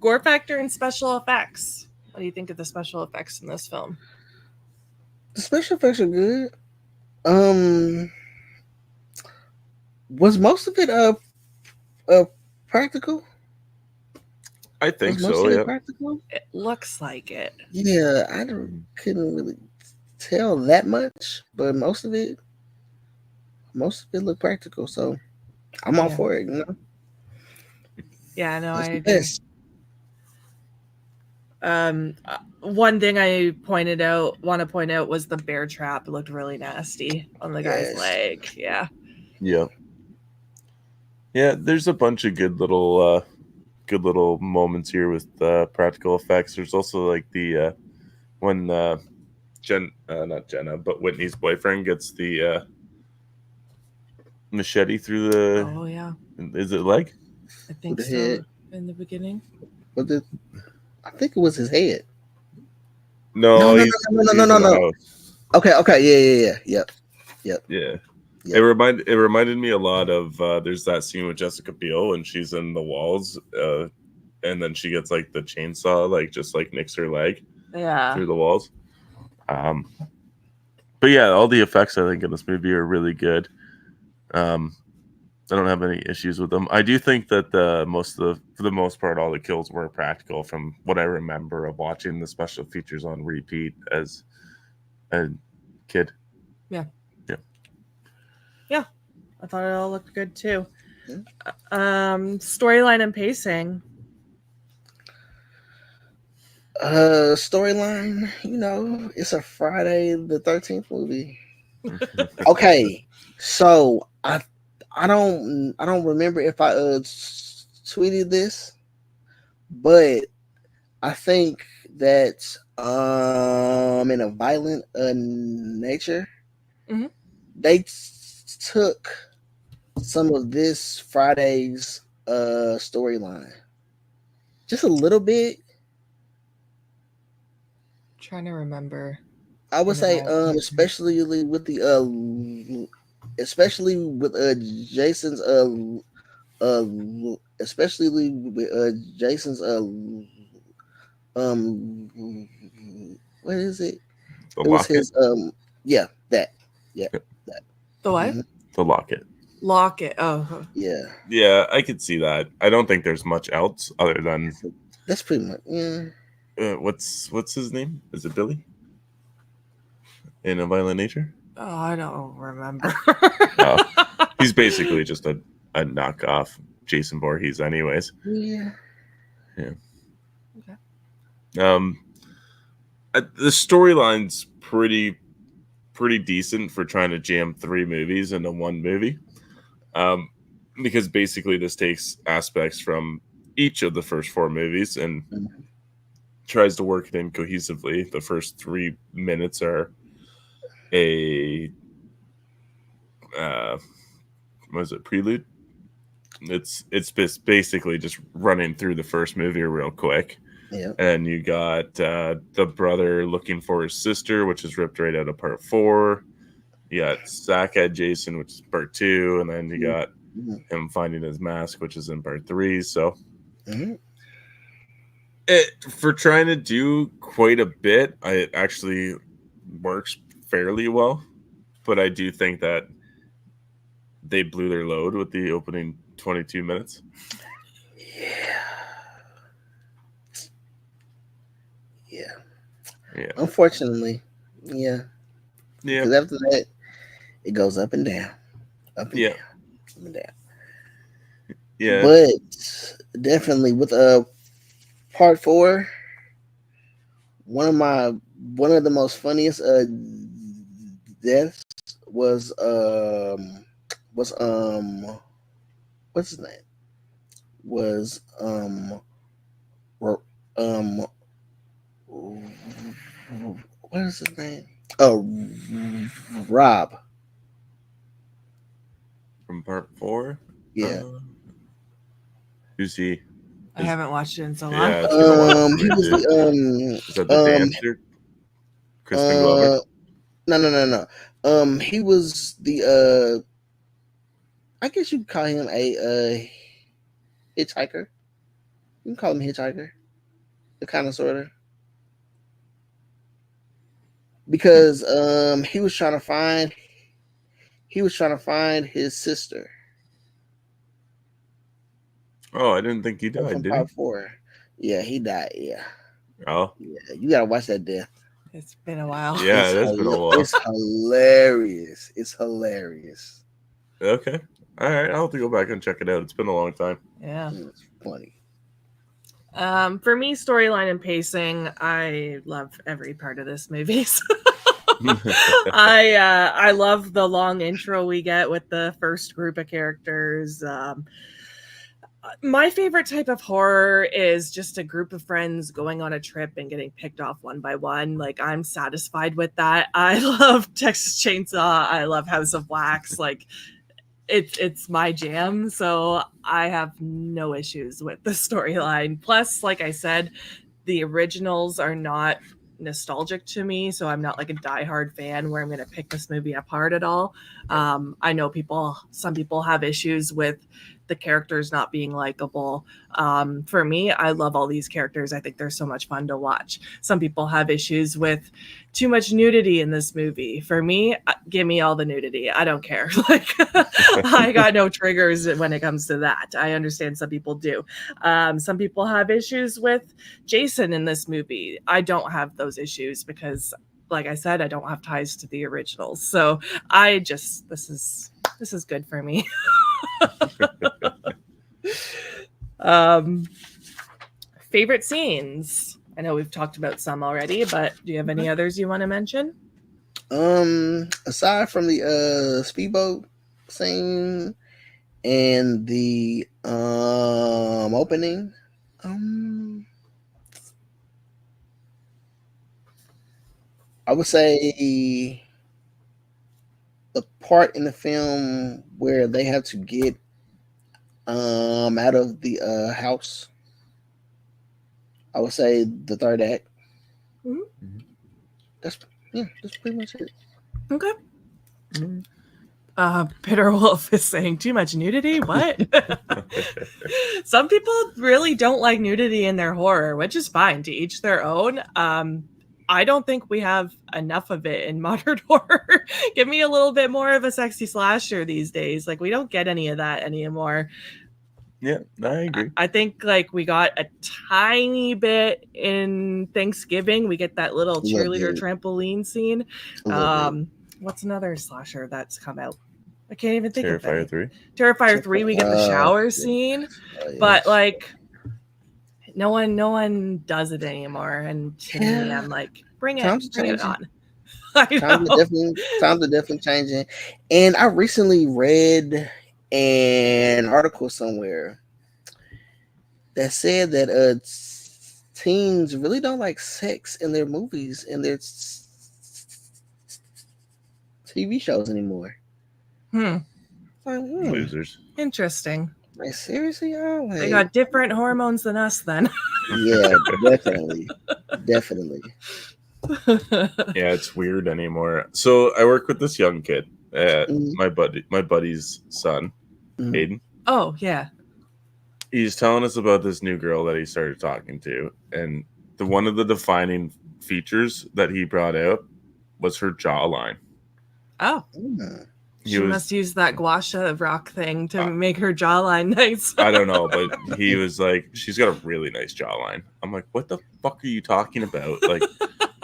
Gore factor and special effects. What do you think of the special effects in this film? The special effects are good. Was most of it practical? I think so. Yeah. Practical? It looks like it. Yeah, I couldn't really tell that much, but most of it looked practical. So I'm all for it. You know. Yeah, no, I agree. One thing I want to point out was the bear trap. It looked really nasty on the guy's leg. Yeah. Yeah. Yeah, there's a bunch of good little moments here with practical effects. There's also like the when not Jenna, but Whitney's boyfriend gets the machete through the. Oh yeah. Is it leg? I think so. Head. In the beginning. But I think it was his head. No. No. Okay. Yeah. It reminded me a lot of there's that scene with Jessica Biel and she's in the walls, and then she gets like the chainsaw, like just like nicks her leg through the walls. But yeah, all the effects I think in this movie are really good. I don't have any issues with them. I do think that for the most part, all the kills were practical from what I remember of watching the special features on repeat as a kid. Yeah. I thought it all looked good too. Storyline and pacing. Storyline, it's a Friday the 13th movie. Okay, so I I don't remember if I tweeted this, but I think that in a violent nature, Mhm. they took some of this Friday's storyline just a little bit. Trying to remember. I would say, In a violent nature. especially with the especially with Jason's especially with Jason's what is it? The It was locket. his yeah, that. The what? Mhm. The locket. Locket. Oh, Yeah. Yeah, I could see that. I don't think there's much else other than That's pretty much what's his name? Is it Billy? In A Violent Nature? oh, I don't remember. Oh. He's basically just a knockoff Jason Voorhees, anyways. Yeah. The storyline's pretty decent for trying to jam 3 movies into one movie. Because basically this takes aspects from each of the first 4 movies and tries to work it in cohesively. The first 3 minutes are a what is it, prelude? It's basically just running through the first movie real quick. Yeah. And you got the brother looking for his sister, which is ripped right out of part 4. You got Sackhead Jason, which is part 2, and then you got him finding his mask, which is in part 3. So for trying to do quite a bit, it actually works fairly well. But I do think that they blew their load with the opening 22 minutes. Yeah. Unfortunately, yeah. Because after that, it goes up and down, up and down, up and down. Yeah. But definitely with part 4, one of the most funniest deaths was what's his name? Was what is his name? Oh, Rob. From part 4? Yeah. Who's he? I haven't watched it in so long. Yeah, it's been a while. He was Is that the dancer? Crispin Glover? No. He was the I guess you could call him a hitchhiker. You can call him hitchhiker. The kind of sort of. Because he was trying to find his sister. Oh, I didn't think he died, From did part he? 4. Yeah, he died. Yeah. Oh. Yeah, you gotta watch that death. It's been a while. Yeah, that's been a while. It's hilarious. It's hilarious. Okay. All right, I'll have to go back and check it out. It's been a long time. Yeah. It's funny. For me, storyline and pacing, I love every part of this movie. I love the long intro we get with the first group of characters. My favorite type of horror is just a group of friends going on a trip and getting picked off one by one. Like, I'm satisfied with that. I love Texas Chainsaw. I love House of Wax. Like, it's my jam. So I have no issues with the storyline. Plus, like I said, the originals are not nostalgic to me, so I'm not like a diehard fan where I'm going to pick this movie apart at all. I know some people have issues with the characters not being likable. For me, I love all these characters. I think they're so much fun to watch. Some people have issues with too much nudity in this movie. For me, give me all the nudity. I don't care. Like, I got no triggers when it comes to that. I understand some people do. Some people have issues with Jason in this movie. I don't have those issues because, like I said, I don't have ties to the originals. So this is good for me. Favorite scenes. I know we've talked about some already, but do you have any others you want to mention? Aside from the speedboat scene And the opening, I would say the part in the film where they have to get out of the house. I would say the third act. Mm-hmm. That's pretty much it. Okay. Bitter Wolf is saying too much nudity. What? Some people really don't like nudity in their horror, which is fine. To each their own. I don't think we have enough of it in modern horror. Give me a little bit more of a sexy slasher these days. Like, we don't get any of that anymore. Yeah, I agree. I think like we got a tiny bit in Thanksgiving. We get that little cheerleader trampoline scene. What's another slasher that's come out? I can't even think of it. Terrifier 3. Terrifier 3, we get the shower scene. But like no one does it anymore. And to me, I'm like, bring it on. Times are definitely changing. And I recently read an article somewhere that said that teens really don't like sex in their movies and their TV shows anymore. Losers. Interesting. Like, seriously, y'all? Like, they got different hormones than us then. Yeah, definitely. Yeah, it's weird anymore. So I work with this young kid, my buddy's son, Aiden. Oh, yeah. He's telling us about this new girl that he started talking to, and one of the defining features that he brought out was her jawline. Oh. She must use that gua sha rock thing to make her jawline nice. I don't know, but he was like, she's got a really nice jawline. I'm like, what the fuck are you talking about? Like,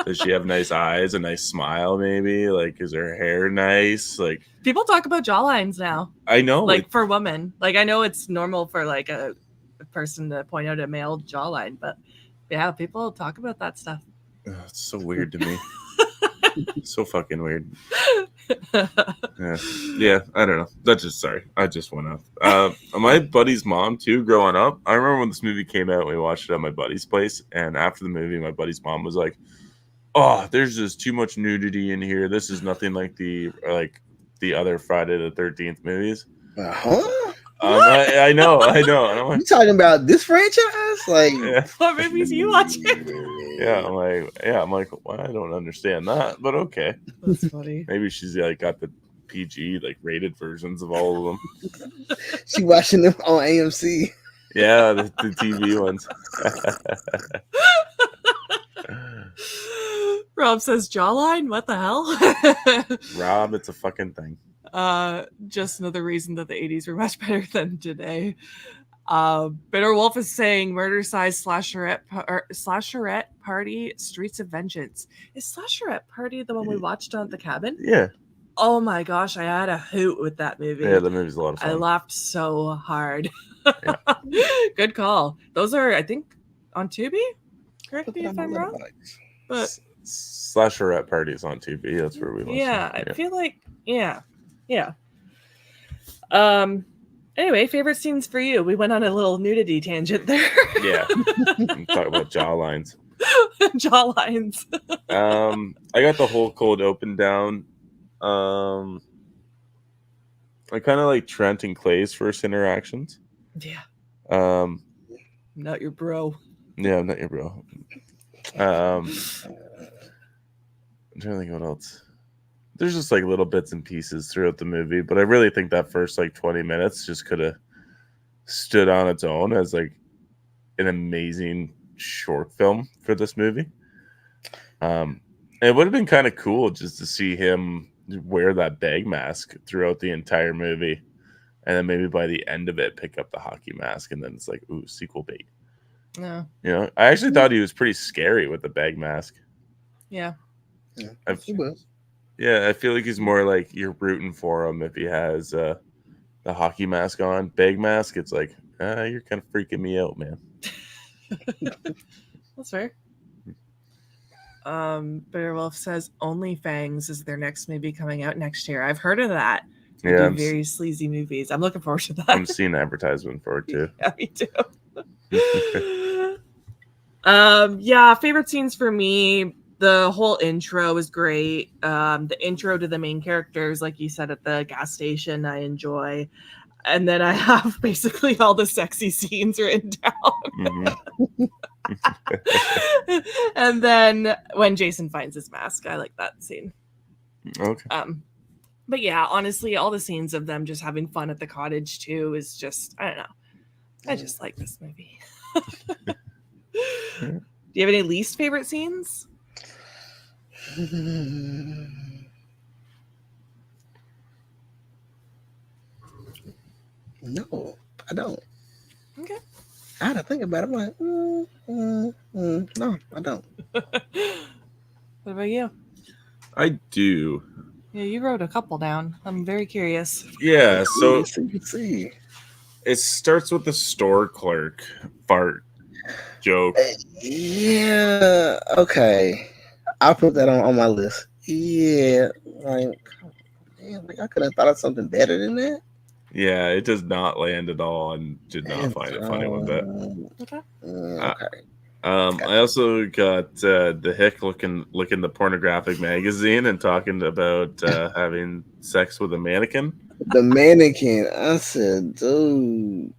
does she have nice eyes, a nice smile, maybe? Like, is her hair nice? Like, people talk about jawlines now. I know. Like, for women. Like, I know it's normal for, like, a person to point out a male jawline, but yeah, people talk about that stuff. It's so weird to me. So fucking weird. Yeah, I don't know. I just went off. My buddy's mom too, growing up, I remember when this movie came out, we watched it at my buddy's place, and after the movie, my buddy's mom was like, oh, there's just too much nudity in here. This is nothing like the other Friday the 13th movies. I know. And I'm like, you talking about this franchise? Like, what movies are you watching? Yeah, I'm like, well, I don't understand that, but okay. That's funny. Maybe she's like got the PG like rated versions of all of them. She watching them on AMC. Yeah, the TV ones. Rob says jawline. What the hell? Rob, it's a fucking thing. Just another reason that the 80s were much better than today. Bitter Wolf is saying murder-sized slasherette party, Streets of Vengeance. Is slasherette party the one we watched on at the cabin? Yeah. Oh my gosh, I had a hoot with that movie. Yeah, the movie's a lot of fun. I laughed so hard. Yeah. Good call. Those are, I think, on Tubi. Correct me if I'm wrong. But slasherette parties on TV. That's where we watch. Yeah, I feel like yeah. Anyway, favorite scenes for you. We went on a little nudity tangent there. Yeah. Talk about jawlines. Jawlines. I got the whole cold open down. I kind of like Trent and Clay's first interactions. Yeah. Not your bro. Yeah, I'm not your bro. I'm trying to think what else. There's just like little bits and pieces throughout the movie, but I really think that first like 20 minutes just could have stood on its own as like an amazing short film for this movie. It would have been kind of cool just to see him wear that bag mask throughout the entire movie, and then maybe by the end of it pick up the hockey mask, and then it's like, ooh, sequel bait. No. You know, I actually thought he was pretty scary with the bag mask. Yeah. He was. Yeah, I feel like he's more like you're rooting for him if he has the hockey mask on. Bag mask, it's like, you're kind of freaking me out, man. That's fair. Bitter Wolf says OnlyFangs is their next movie coming out next year. I've heard of that. They Yeah, do very sleazy movies. I'm looking forward to that. I'm seeing the advertisement for it too. Yeah, me too. Yeah, favorite scenes for me. The whole intro is great. The intro to the main characters, like you said, at the gas station, I enjoy. And then I have basically all the sexy scenes written down. And then when Jason finds his mask, I like that scene. Okay. But yeah, honestly, all the scenes of them just having fun at the cottage too is just, I don't know. I just like this movie. Do you have any least favorite scenes? No, I don't. Okay. I had to think about it. I'm like, no, I don't. What about you? I do. Yeah, you wrote a couple down. I'm very curious. Yeah, so Let's see. it starts with the store clerk fart joke. Yeah, okay. I'll put that on my list. Yeah, like, man, like I could have thought of something better than that. Yeah, it does not land at all, and did not find it funny one bit. Okay. Okay. I also got the hick looking the pornographic magazine and talking about having sex with a mannequin. The mannequin. I said, dude,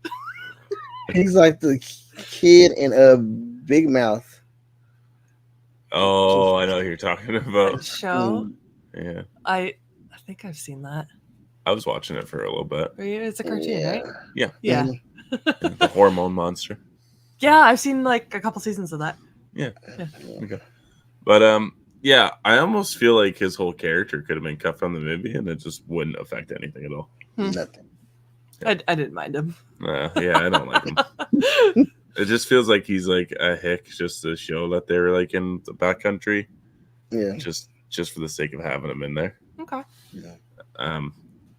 he's like the kid in a Big Mouth. Oh, I know who you're talking about. Show. Yeah, I think I've seen that. I was watching it for a little bit. It's a cartoon, right? Yeah. Yeah. The hormone monster. Yeah, I've seen like a couple seasons of that. Yeah. Okay. But yeah, I almost feel like his whole character could have been cut from the movie, and it just wouldn't affect anything at all. Nothing. I didn't mind him. Yeah, I don't like him. It just feels like he's like a hick just to show that they were like in the backcountry. Yeah. Just for the sake of having him in there. Okay.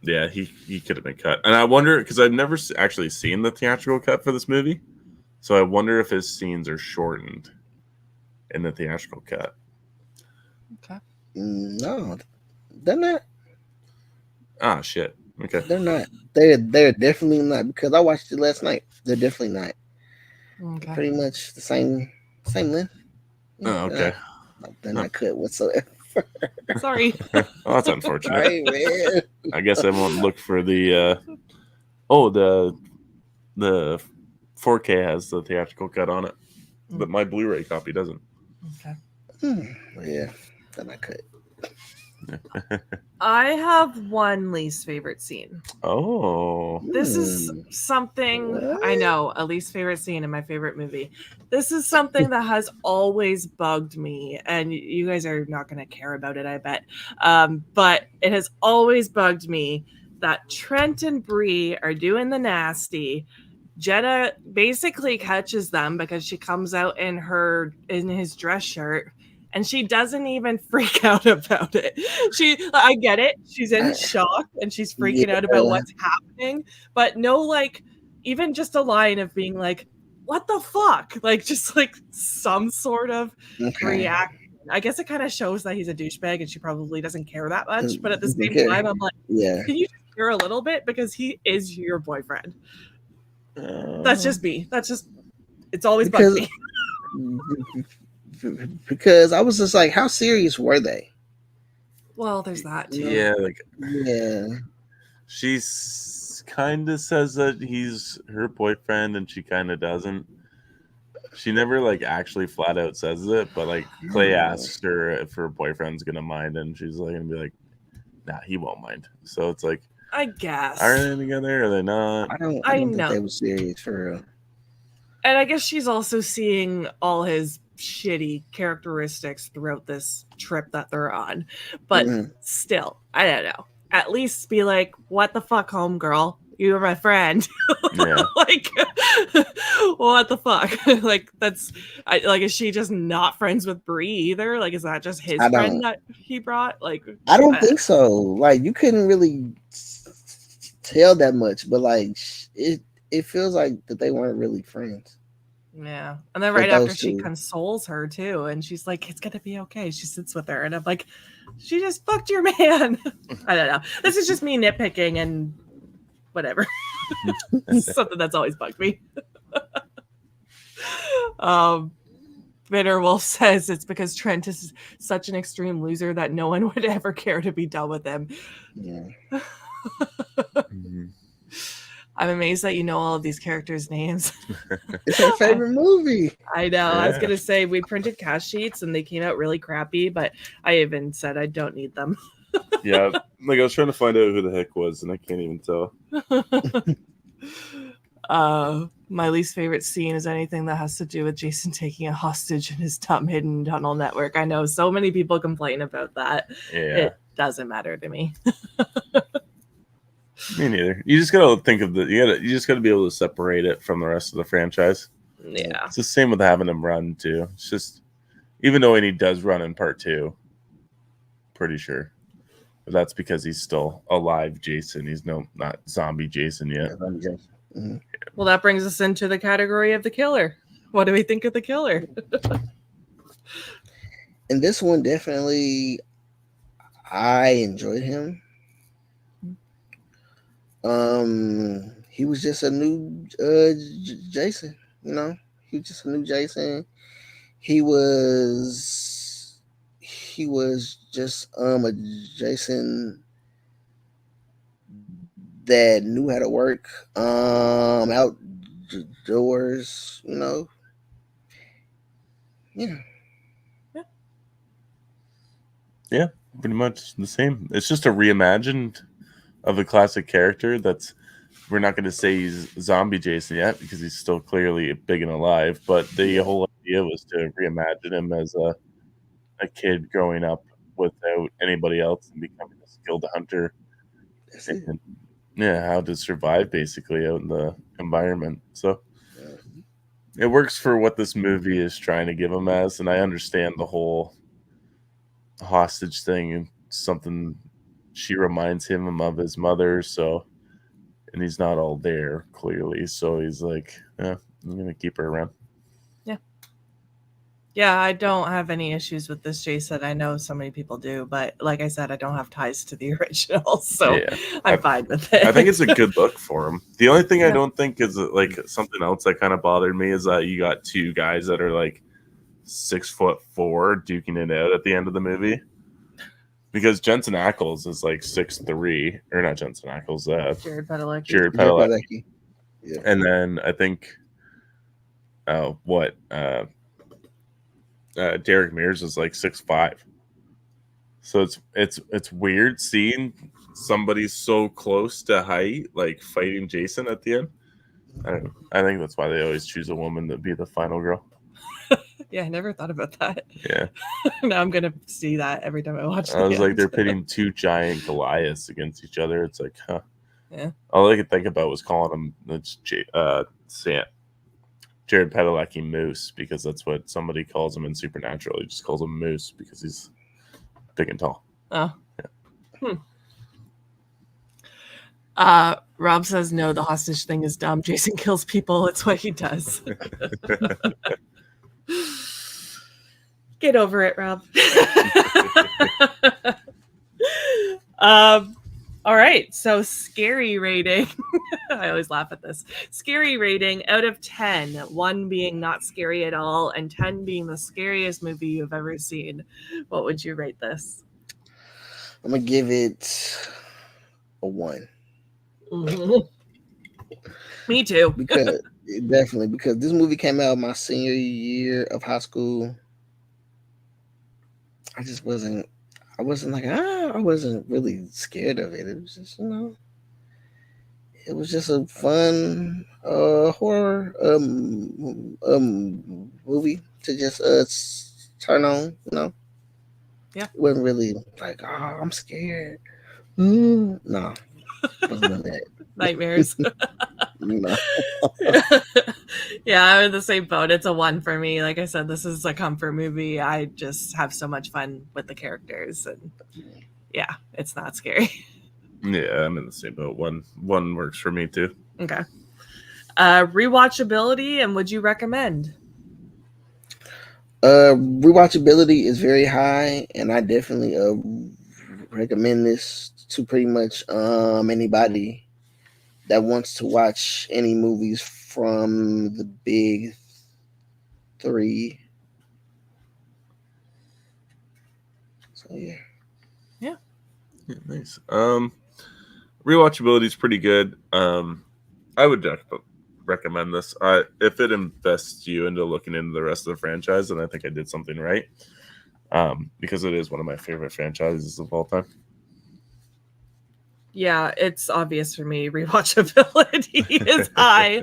Yeah, he could have been cut. And I wonder, because I've never actually seen the theatrical cut for this movie, so I wonder if his scenes are shortened in the theatrical cut. Okay. No, they're not. Ah, shit. Okay. They're not. They're definitely not, because I watched it last night. They're definitely not. Okay. Pretty much the same length. Oh, okay. They're not cut whatsoever. Sorry. Oh, that's unfortunate. Sorry, man. I guess I won't look for the the 4K has the theatrical cut on it, but my Blu-ray copy doesn't. Okay. Yeah, they're not cut. I have one least favorite scene. Oh. This is something I know, a least favorite scene in my favorite movie. This is something that has always bugged me, and you guys are not going to care about it, I bet. But it has always bugged me that Trent and Bree are doing the nasty. Jenna basically catches them because she comes out in his dress shirt. And she doesn't even freak out about it. I get it. She's in shock and she's freaking out about what's happening. But no, like, even just a line of being like, what the fuck? Like, just like some sort of reaction. I guess it kind of shows that he's a douchebag and she probably doesn't care that much. But at the same time, I'm like, can you just care a little bit? Because he is your boyfriend. That's just me. It's always bugged me. Because I was just like, how serious were they? Well, there's that too. Yeah, she's kind of says that he's her boyfriend, and she kind of doesn't. She never like actually flat out says it, but like Clay asks her if her boyfriend's gonna mind, and she's like gonna be like, "Nah, he won't mind." So it's like, I guess. Are they together? Are they not? I don't think they were serious for real. And I guess she's also seeing all his shitty characteristics throughout this trip that they're on. But still, I don't know. At least be like, what the fuck, homegirl? You were my friend. Yeah. Like, what the fuck? Like, is she just not friends with Bree either? Like, is that just his friend that he brought? Like, I don't think so. Like, you couldn't really tell that much, but like, it feels like that they weren't really friends. Yeah. And then right after she consoles her too, and she's like, it's gonna be okay. She sits with her, and I'm like, She just fucked your man. I don't know. This is just me nitpicking and whatever. Something that's always bugged me. Bitter Wolf says it's because Trent is such an extreme loser that no one would ever care to be done with him. Yeah. I'm amazed that you know all of these characters' names. It's her favorite movie. I know. Yeah. I was going to say we printed cast sheets and they came out really crappy, but I even said I don't need them. Yeah, like I was trying to find out who the heck was, and I can't even tell. My least favorite scene is anything that has to do with Jason taking a hostage in his dumb hidden tunnel network. I know so many people complain about that. Yeah, It doesn't matter to me. me neither. You just gotta think of you just gotta be able to separate it from the rest of the franchise. Yeah. It's the same with having him run too. It's just, even though he does run in part 2, pretty sure. But that's because he's still alive Jason. He's not zombie Jason yet. Mm-hmm. Well, that brings us into the category of the killer. What do we think of the killer? And this one, definitely, I enjoyed him. He was just a new Jason, you know. He was just a new Jason. He was just a Jason that knew how to work outdoors, you know. Yeah, pretty much the same. It's just a reimagined of a classic character. We're not going to say he's zombie Jason yet because he's still clearly big and alive, but the whole idea was to reimagine him as a kid growing up without anybody else and becoming a skilled hunter. And, how to survive basically out in the environment. So it works for what this movie is trying to give him as, and I understand the whole hostage thing and something. She reminds him of his mother, so, and he's not all there clearly, so he's like, I'm gonna keep her around. Yeah, I don't have any issues with this Jason. I know so many people do, but like I said, I don't have ties to the original, so I'm fine with it. I think it's a good look for him. The only thing I don't think is like something else that kind of bothered me is that you got two guys that are like 6'4" duking it out at the end of the movie. Because Jensen Ackles is like 6'3", or not Jensen Ackles, Jared Padalecki. Jared Padalecki. Yeah. And then I think, Derek Mears is like 6'5". So it's weird seeing somebody so close to height like fighting Jason at the end. I think that's why they always choose a woman to be the final girl. Yeah, I never thought about that. Yeah. Now I'm gonna see that every time I watch. I was like, they're pitting two giant Goliaths against each other. It's like, huh. Yeah. All I could think about was calling him Jared Padalecki Moose, because that's what somebody calls him in Supernatural. He just calls him Moose because he's big and tall. Oh. Yeah. Rob says no, the hostage thing is dumb. Jason kills people. It's what he does. Get over it, Rob. All right, so scary rating. I always laugh at this. Scary rating out of 10, 1 being not scary at all, and 10 being the scariest movie you've ever seen. What would you rate this? I'm gonna give it a 1. Mm-hmm. Me too. Because this movie came out my senior year of high school. I wasn't really scared of it. It was just, it was just a fun horror movie to just turn on, Yeah. It wasn't really like, I'm scared. No. It wasn't that. Nightmares. No. Yeah, I'm in the same boat. It's a 1 for me. Like I said, this is a comfort movie. I just have so much fun with the characters, and yeah, it's not scary. Yeah, I'm in the same boat. One works for me too. Okay. Rewatchability, and would you recommend? Rewatchability is very high, and I definitely recommend this to pretty much anybody that wants to watch any movies from the big three. So yeah. Yeah, nice. Rewatchability is pretty good. I would recommend this. If it invests you into looking into the rest of the franchise, then I think I did something right. Because it is one of my favorite franchises of all time. Yeah, it's obvious for me. Rewatchability is high.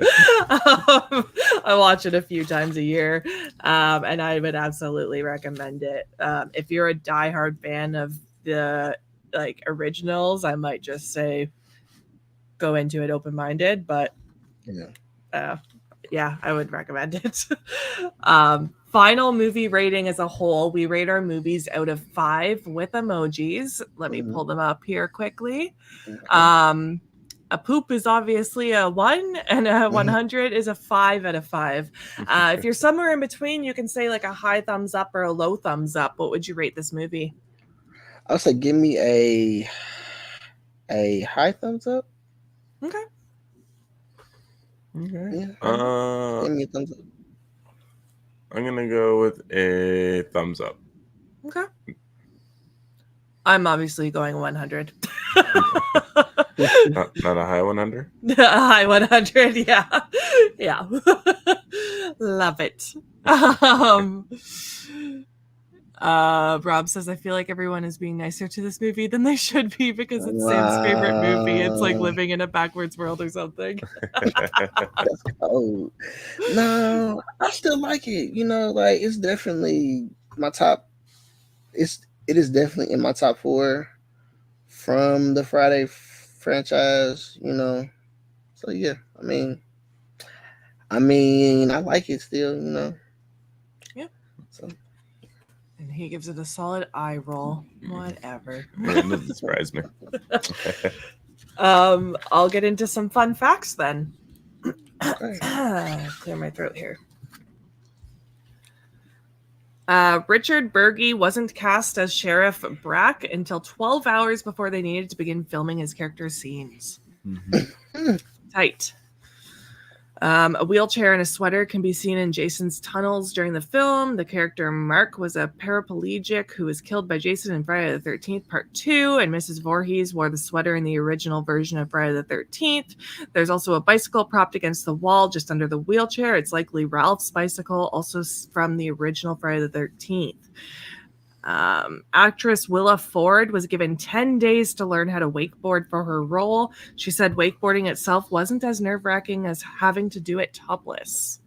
I watch it a few times a year, and I would absolutely recommend it. If you're a diehard fan of the originals, I might just say go into it open-minded. But yeah, I would recommend it. Final movie rating as a whole, we rate our movies out of 5 with emojis. Let me pull them up here quickly. A poop is obviously a 1, and a 100 is a 5 out of 5. If you're somewhere in between, you can say like a high thumbs up or a low thumbs up. What would you rate this movie? I'll say give me a high thumbs up. Okay. Yeah. Give me a thumbs up. I'm gonna go with a thumbs up. Okay. I'm obviously going 100. not a high 100? A high 100, yeah. Yeah. Love it. Rob says, I feel like everyone is being nicer to this movie than they should be because it's Sam's favorite movie. It's like living in a backwards world or something. That's cold. No, I still like it. Like it's definitely my top. It is definitely in my top 4 from the Friday franchise. So yeah, I mean, I like it still. Yeah. So. And he gives it a solid eye roll. Whatever. It doesn't surprise me. I'll get into some fun facts then. Okay. Clear my throat here. Richard Burgi wasn't cast as Sheriff Brack until 12 hours before they needed to begin filming his character's scenes. Tight. A wheelchair and a sweater can be seen in Jason's tunnels during the film. The character Mark was a paraplegic who was killed by Jason in Friday the 13th Part 2, and Mrs. Voorhees wore the sweater in the original version of Friday the 13th. There's also a bicycle propped against the wall just under the wheelchair. It's likely Ralph's bicycle, also from the original Friday the 13th. Actress Willa Ford was given 10 days to learn how to wakeboard for her role. She said wakeboarding itself wasn't as nerve-wracking as having to do it topless.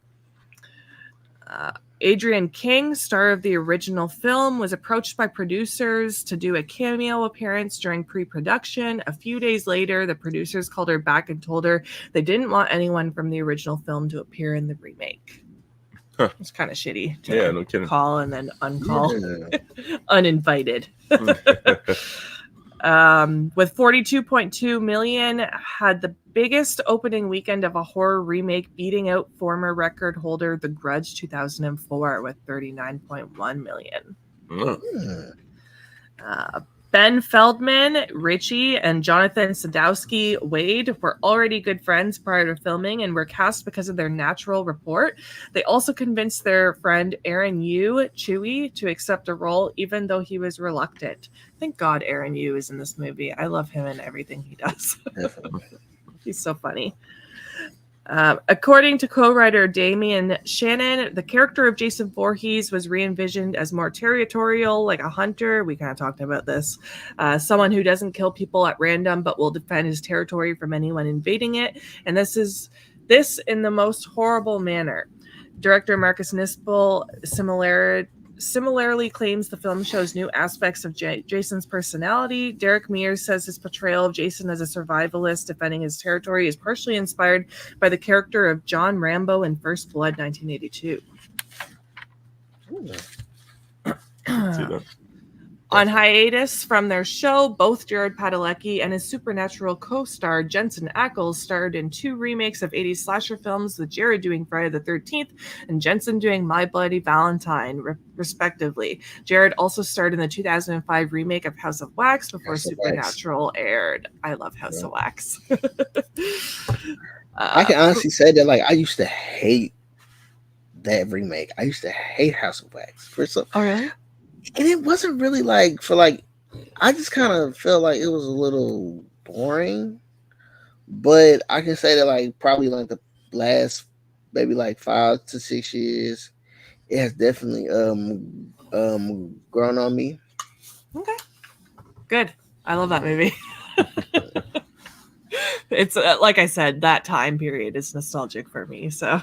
Adrian King, star of the original film, was approached by producers to do a cameo appearance during pre-production. A few days later, the producers called her back and told her they didn't want anyone from the original film to appear in the remake. It's kind of shitty to call and then uncall. Yeah. Uninvited. With 42.2 million, had the biggest opening weekend of a horror remake, beating out former record holder The Grudge 2004 with 39.1 million. Ben Feldman, Richie, and Jonathan Sadowski Wade were already good friends prior to filming and were cast because of their natural rapport. They also convinced their friend Aaron Yu, Chewie, to accept a role even though he was reluctant. Thank God Aaron Yu is in this movie. I love him and everything he does. He's so funny. According to co-writer Damian Shannon, the character of Jason Voorhees was re-envisioned as more territorial, like a hunter. We kind of talked about this. Someone who doesn't kill people at random, but will defend his territory from anyone invading it. And this in the most horrible manner. Director Marcus Nispel similarly claims the film shows new aspects of Jason's personality. Derek Mears says his portrayal of Jason as a survivalist defending his territory is partially inspired by the character of John Rambo in First Blood 1982. On hiatus from their show, both Jared Padalecki and his Supernatural co-star Jensen Ackles starred in 2 remakes of 80s slasher films, with Jared doing Friday the 13th and Jensen doing My Bloody Valentine, respectively. Jared also starred in the 2005 remake of House of Wax before Supernatural aired. I love House of Wax. I can honestly say that, like, I used to hate that remake. I used to hate House of Wax. Oh, really? And it wasn't really like I just kind of felt like it was a little boring. But I can say that, like, probably like the last maybe like 5 to 6 years, it has definitely grown on me. Okay, good. I love that movie. It's like I said, that time period is nostalgic for me. So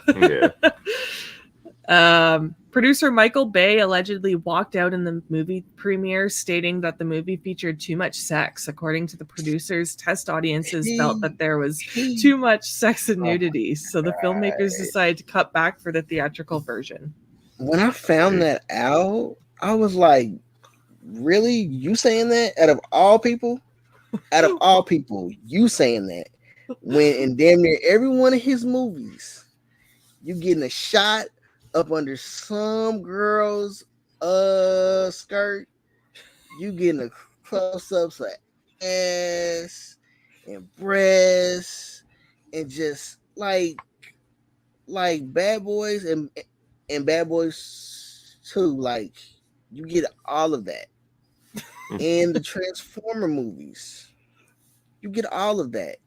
Yeah. Producer Michael Bay allegedly walked out in the movie premiere, stating that the movie featured too much sex. According to the producers, test audiences felt that there was too much sex and nudity, so the filmmakers decided to cut back for the theatrical version. When I found that out, I was like, really? You saying that? Out of all people, you saying that? When in damn near every one of his movies, you getting a shot up under some girl's skirt, you getting a close-ups of ass and breasts, and just like Bad Boys and Bad Boys 2, like, you get all of that. In the Transformer movies, you get all of that.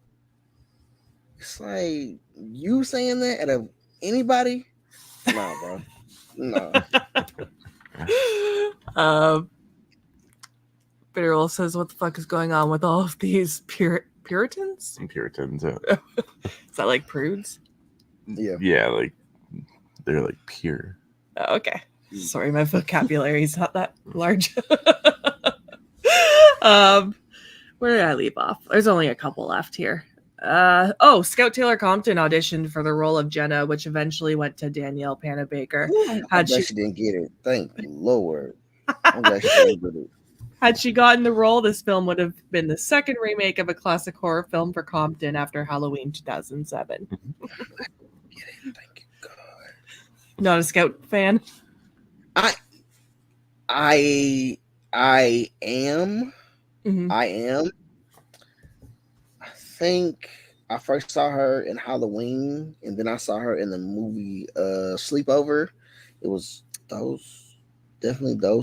It's like, you saying that out of anybody? Nah, bro. No. Bitterwell says, "What the fuck is going on with all of these Puritans?" Puritans. Is that like prudes? Yeah. Yeah, like they're like pure. Oh, okay. Sorry, my vocabulary is not that large. Where did I leave off? There's only a couple left here. Scout Taylor Compton auditioned for the role of Jenna, which eventually went to Danielle Panabaker. I'm glad she didn't get it. Thank Lord. I'm glad she didn't get it. Had she gotten the role, this film would have been the second remake of a classic horror film for Compton after Halloween 2007. Thank you, God. Not a Scout fan? I am. Mm-hmm. I am. I think I first saw her in Halloween, and then I saw her in the movie Sleepover. It was those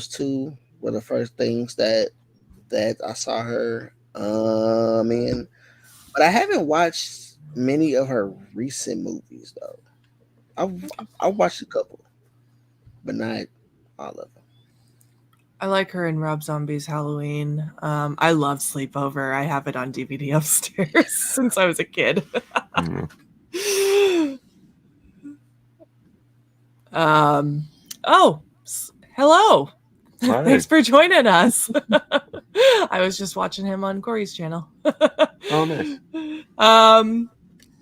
two were the first things that I saw her in. But I haven't watched many of her recent movies though. I've watched a couple, but not all of them. I like her in Rob Zombie's Halloween. I love Sleepover. I have it on DVD upstairs since I was a kid. Hello. Hi. Thanks for joining us. I was just watching him on Corey's channel. Oh, nice.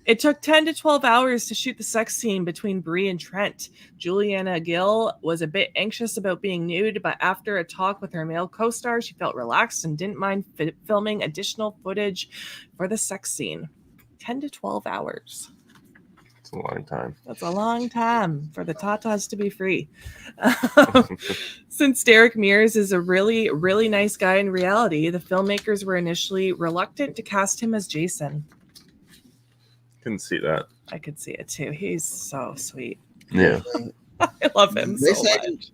It took 10 to 12 hours to shoot the sex scene between Bree and Trent. Juliana Gill was a bit anxious about being nude, but after a talk with her male co-star, she felt relaxed and didn't mind filming additional footage for the sex scene. 10 to 12 hours. It's a long time. That's a long time for the tatas to be free. Since Derek Mears is a really, really nice guy in reality, the filmmakers were initially reluctant to cast him as Jason. Can see that. I could see it too. He's so sweet. Yeah. I love him so much.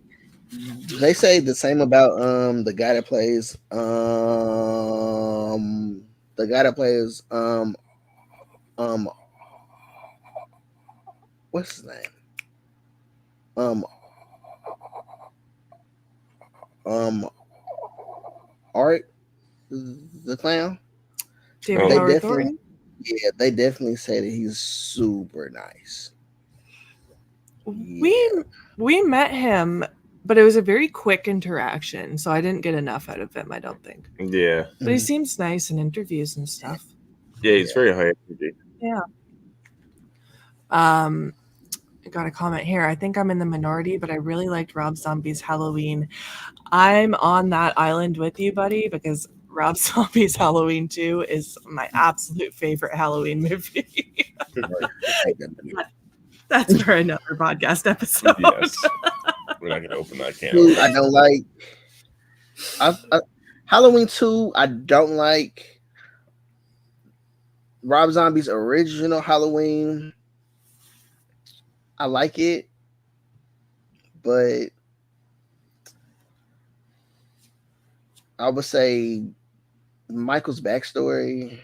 They say the same about the guy that plays what's his name? Art the Clown. David Howard Thornton? Yeah, they definitely say that he's super nice. Yeah. We met him, but it was a very quick interaction, so I didn't get enough out of him, I don't think. Yeah. But he seems nice in interviews and stuff. Yeah, he's very high energy. Yeah. got a comment here. I think I'm in the minority, but I really liked Rob Zombie's Halloween. I'm on that island with you, buddy, because Rob Zombie's Halloween 2 is my absolute favorite Halloween movie. That's for another podcast episode. Yes. We're not gonna open that can. Two, I don't like. Halloween 2, I don't like. Rob Zombie's original Halloween, I like it, but I would say Michael's backstory.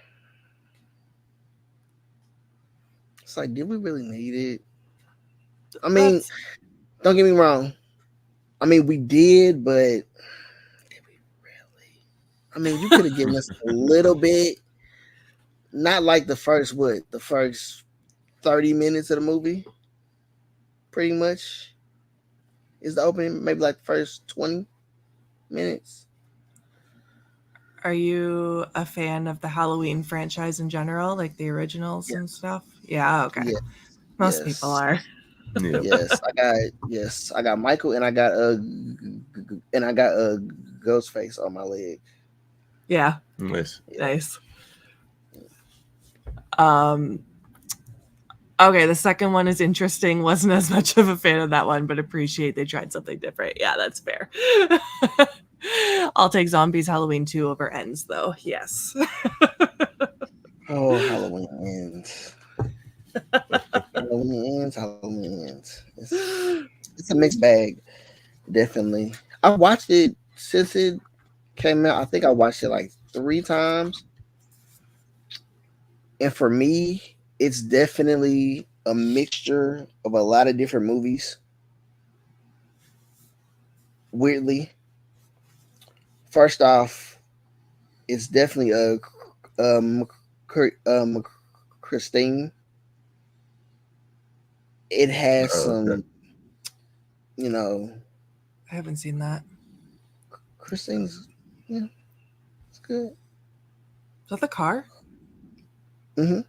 It's like, did we really need it? I mean, don't get me wrong. I mean, we did, but did we really? I mean, you could have given us a little bit, not like the first 30 minutes of the movie, pretty much is the opening, maybe like the first 20 minutes. Are you a fan of the Halloween franchise in general, like the originals and stuff? Yeah, okay. Yes. Most people are. Yeah. Yes, I got Michael, and I got Ghostface on my leg. Yeah. Nice. Nice. Okay, the second one is interesting. Wasn't as much of a fan of that one, but appreciate they tried something different. Yeah, that's fair. I'll take Zombies Halloween 2 over Ends, though. Yes. Oh, Halloween Ends. Halloween Ends. It's a mixed bag, definitely. I watched it since it came out. I think I watched it like 3 times. And for me, it's definitely a mixture of a lot of different movies. Weirdly, first off, it's definitely Christine. It has some, I haven't seen that. Christine's, yeah, it's good. Is that the car? Mm-hmm.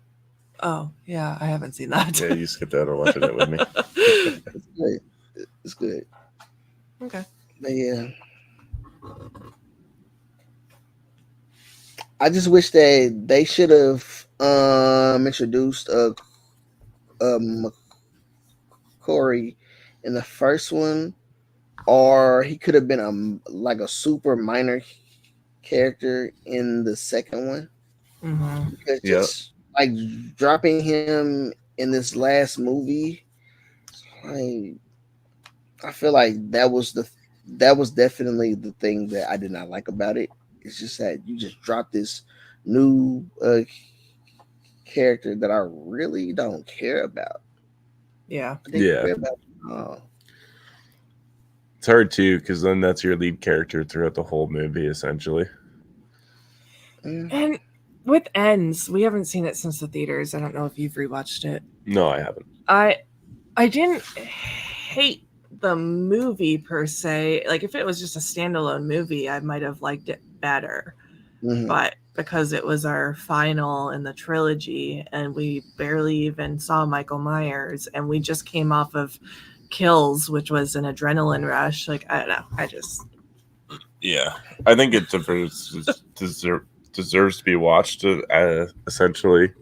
Oh, yeah, I haven't seen that. Yeah, you skipped out on watching it with me. It's good. It's good. Okay. But yeah. I just wish that they should have introduced Corey in the first one, or he could have been like a super minor character in the second one. Mm-hmm. Because just like dropping him in this last movie, I feel like that was definitely the thing that I did not like about it. It's just that you just dropped this new character that I really don't care about. Yeah. Care about, It's hard too, because then that's your lead character throughout the whole movie, essentially. And with Ends, we haven't seen it since the theaters. I don't know if you've rewatched it. No, I haven't. I didn't hate the movie per se. Like if it was just a standalone movie, I might have liked it better. Mm-hmm. But because it was our final in the trilogy and we barely even saw Michael Myers and we just came off of Kills, which was an adrenaline rush. Like, I don't know. Yeah. I think it deserves to be watched essentially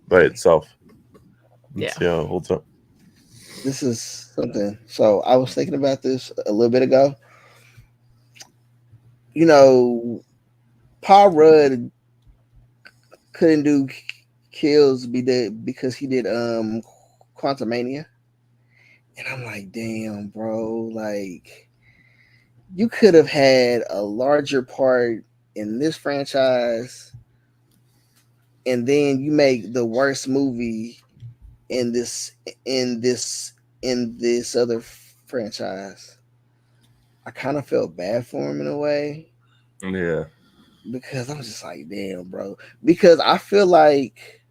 by itself. Let's see how it holds up. This is something. So I was thinking about this a little bit ago. Paul Rudd couldn't do Kills because he did Quantumania. And I'm like, damn, bro, like you could have had a larger part in this franchise, and then you make the worst movie in this other franchise. I kind of felt bad for him in a way. Yeah. Because I'm just like, damn, bro. Because I feel like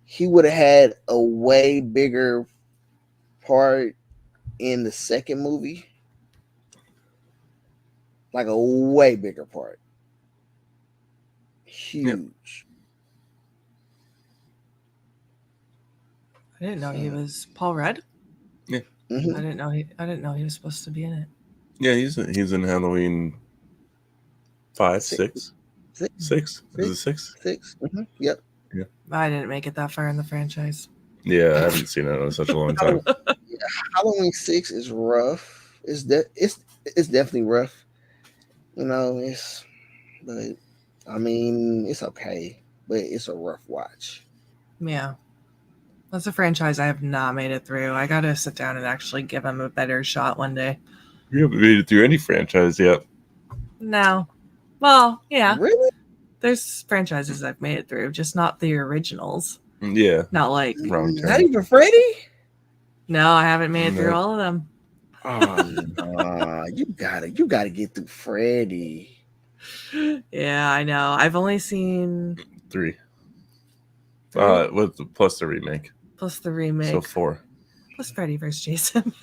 he would have had a way bigger part in the second movie. Like a way bigger part. Huge. I didn't know he was Paul Rudd. Yeah. Mhm. I didn't know he was supposed to be in it. Yeah, he's in Halloween 5, Six. 6, 6. Is it 6? 6. Yep. I didn't make it that far in the franchise. Yeah, I haven't seen it in such a long time. Halloween 6 is rough. It's definitely rough. But I mean, it's okay, but it's a rough watch. Yeah. That's a franchise I have not made it through. I gotta sit down and actually give him a better shot one day. You haven't made it through any franchise yet. No. Well, yeah. Really? There's franchises I've made it through, just not the originals. Yeah. Not like Wrong Not even Freddy? No, I haven't made it through No. all of them. Oh no, you gotta get through Freddy. Yeah, I know. I've only seen 3. 3 With plus the remake. plus the remake. So 4. Plus Freddy vs. Jason.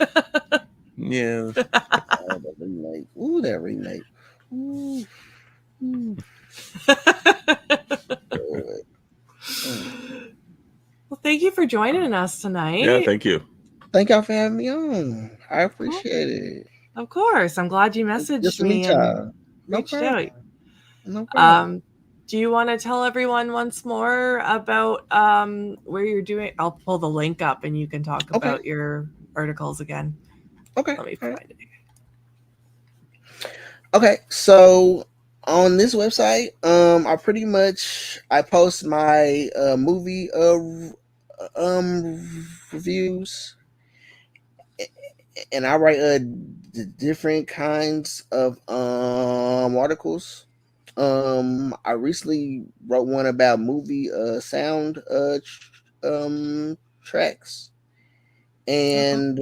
Yeah. Oh, the remake. Ooh, that remake. Ooh. Good. Well, thank you for joining us tonight. Yeah, thank you. Thank y'all for having me on. I appreciate it. Of course. I'm glad you messaged Just to me meet and y'all. No reached problem. out. No problem. Do you want to tell everyone once more about where you're doing? I'll pull the link up and you can talk about your articles again. Okay. Let me find it. Okay, so on this website, I post my movie reviews, and I write different kinds of articles. I recently wrote one about movie sound tracks, and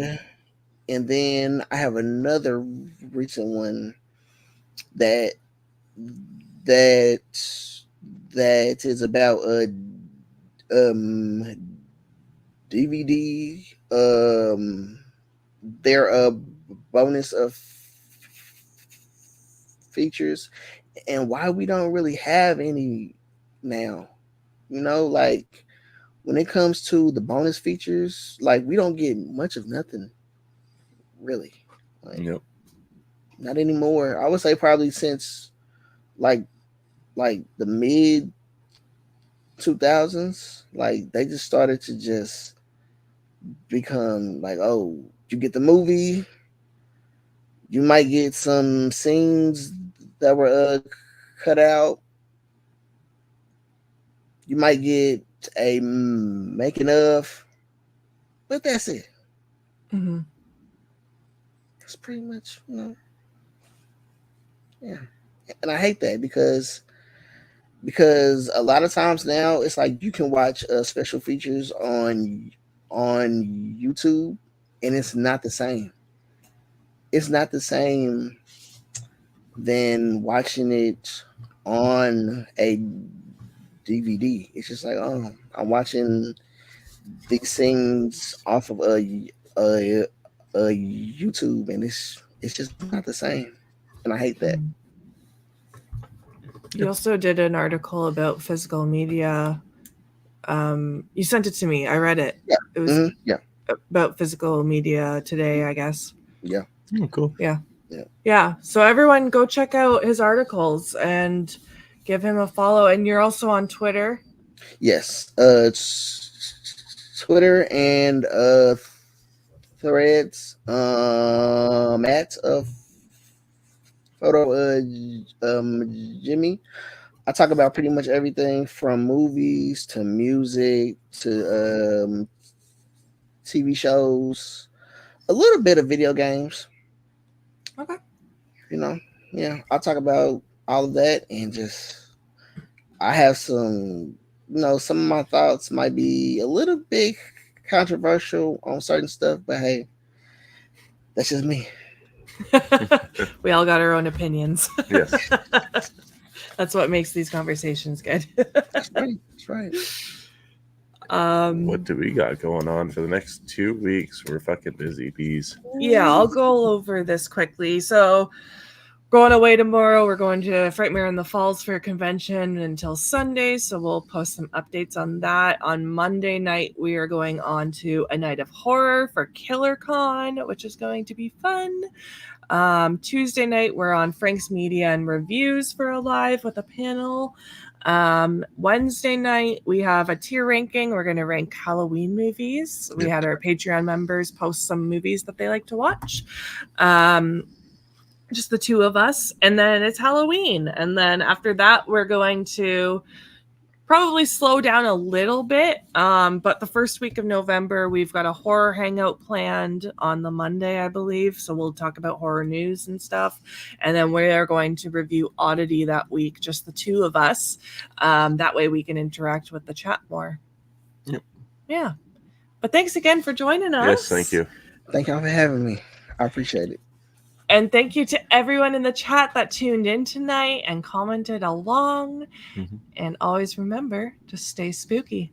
then I have another recent one that is about a DVD. There are bonus of features and why we don't really have any now. Like when it comes to the bonus features, like we don't get much of nothing really. Like, Yep. not anymore. I would say probably since like the mid 2000s, like they just started to just become like, oh, you get the movie, you might get some scenes that were cut out, you might get a making of, but that's it. Mm-hmm. That's pretty much, yeah. And I hate that because a lot of times now it's like you can watch special features on YouTube and it's not the same. It's not the same than watching it on a DVD. It's just like, oh, I'm watching these things off of a YouTube, and it's just not the same, and I hate that. You also did an article about physical media. You sent it to me. I read it. Yeah. It was Yeah. about physical media today, I guess. Yeah. Oh, cool. Yeah. So everyone go check out his articles and give him a follow. And you're also on Twitter. Yes. Twitter and Threads. At Photo Jimmy. I talk about pretty much everything from movies to music to TV shows, a little bit of video games. Okay. Yeah, I'll talk about all of that, and just I have some, some of my thoughts might be a little bit controversial on certain stuff, but hey, that's just me. We all got our own opinions. Yes. That's what makes these conversations good. That's right. That's right. What do we got going on for the next 2 weeks? We're fucking busy bees. Yeah, I'll go over this quickly. So going away tomorrow. We're going to Frightmare in the Falls for a convention until Sunday, so we'll post some updates on that. On Monday night, we are going on to A Night of Horror for KillerCon, which is going to be fun. Tuesday night, we're on Frank's Media and Reviews for a live with a panel. Wednesday night, we have a tier ranking. We're going to rank Halloween movies. We had our Patreon members post some movies that they like to watch. Just the two of us, and then it's Halloween, and then after that we're going to probably slow down a little bit, but the first week of November we've got a horror hangout planned on the Monday, I believe, so we'll talk about horror news and stuff, and then we are going to review Oddity that week, just the two of us. That way we can interact with the chat more. Yeah, but thanks again for joining us. Yes, thank you. Thank y'all for having me. I appreciate it. And thank you to everyone in the chat that tuned in tonight and commented along. And always remember to stay spooky.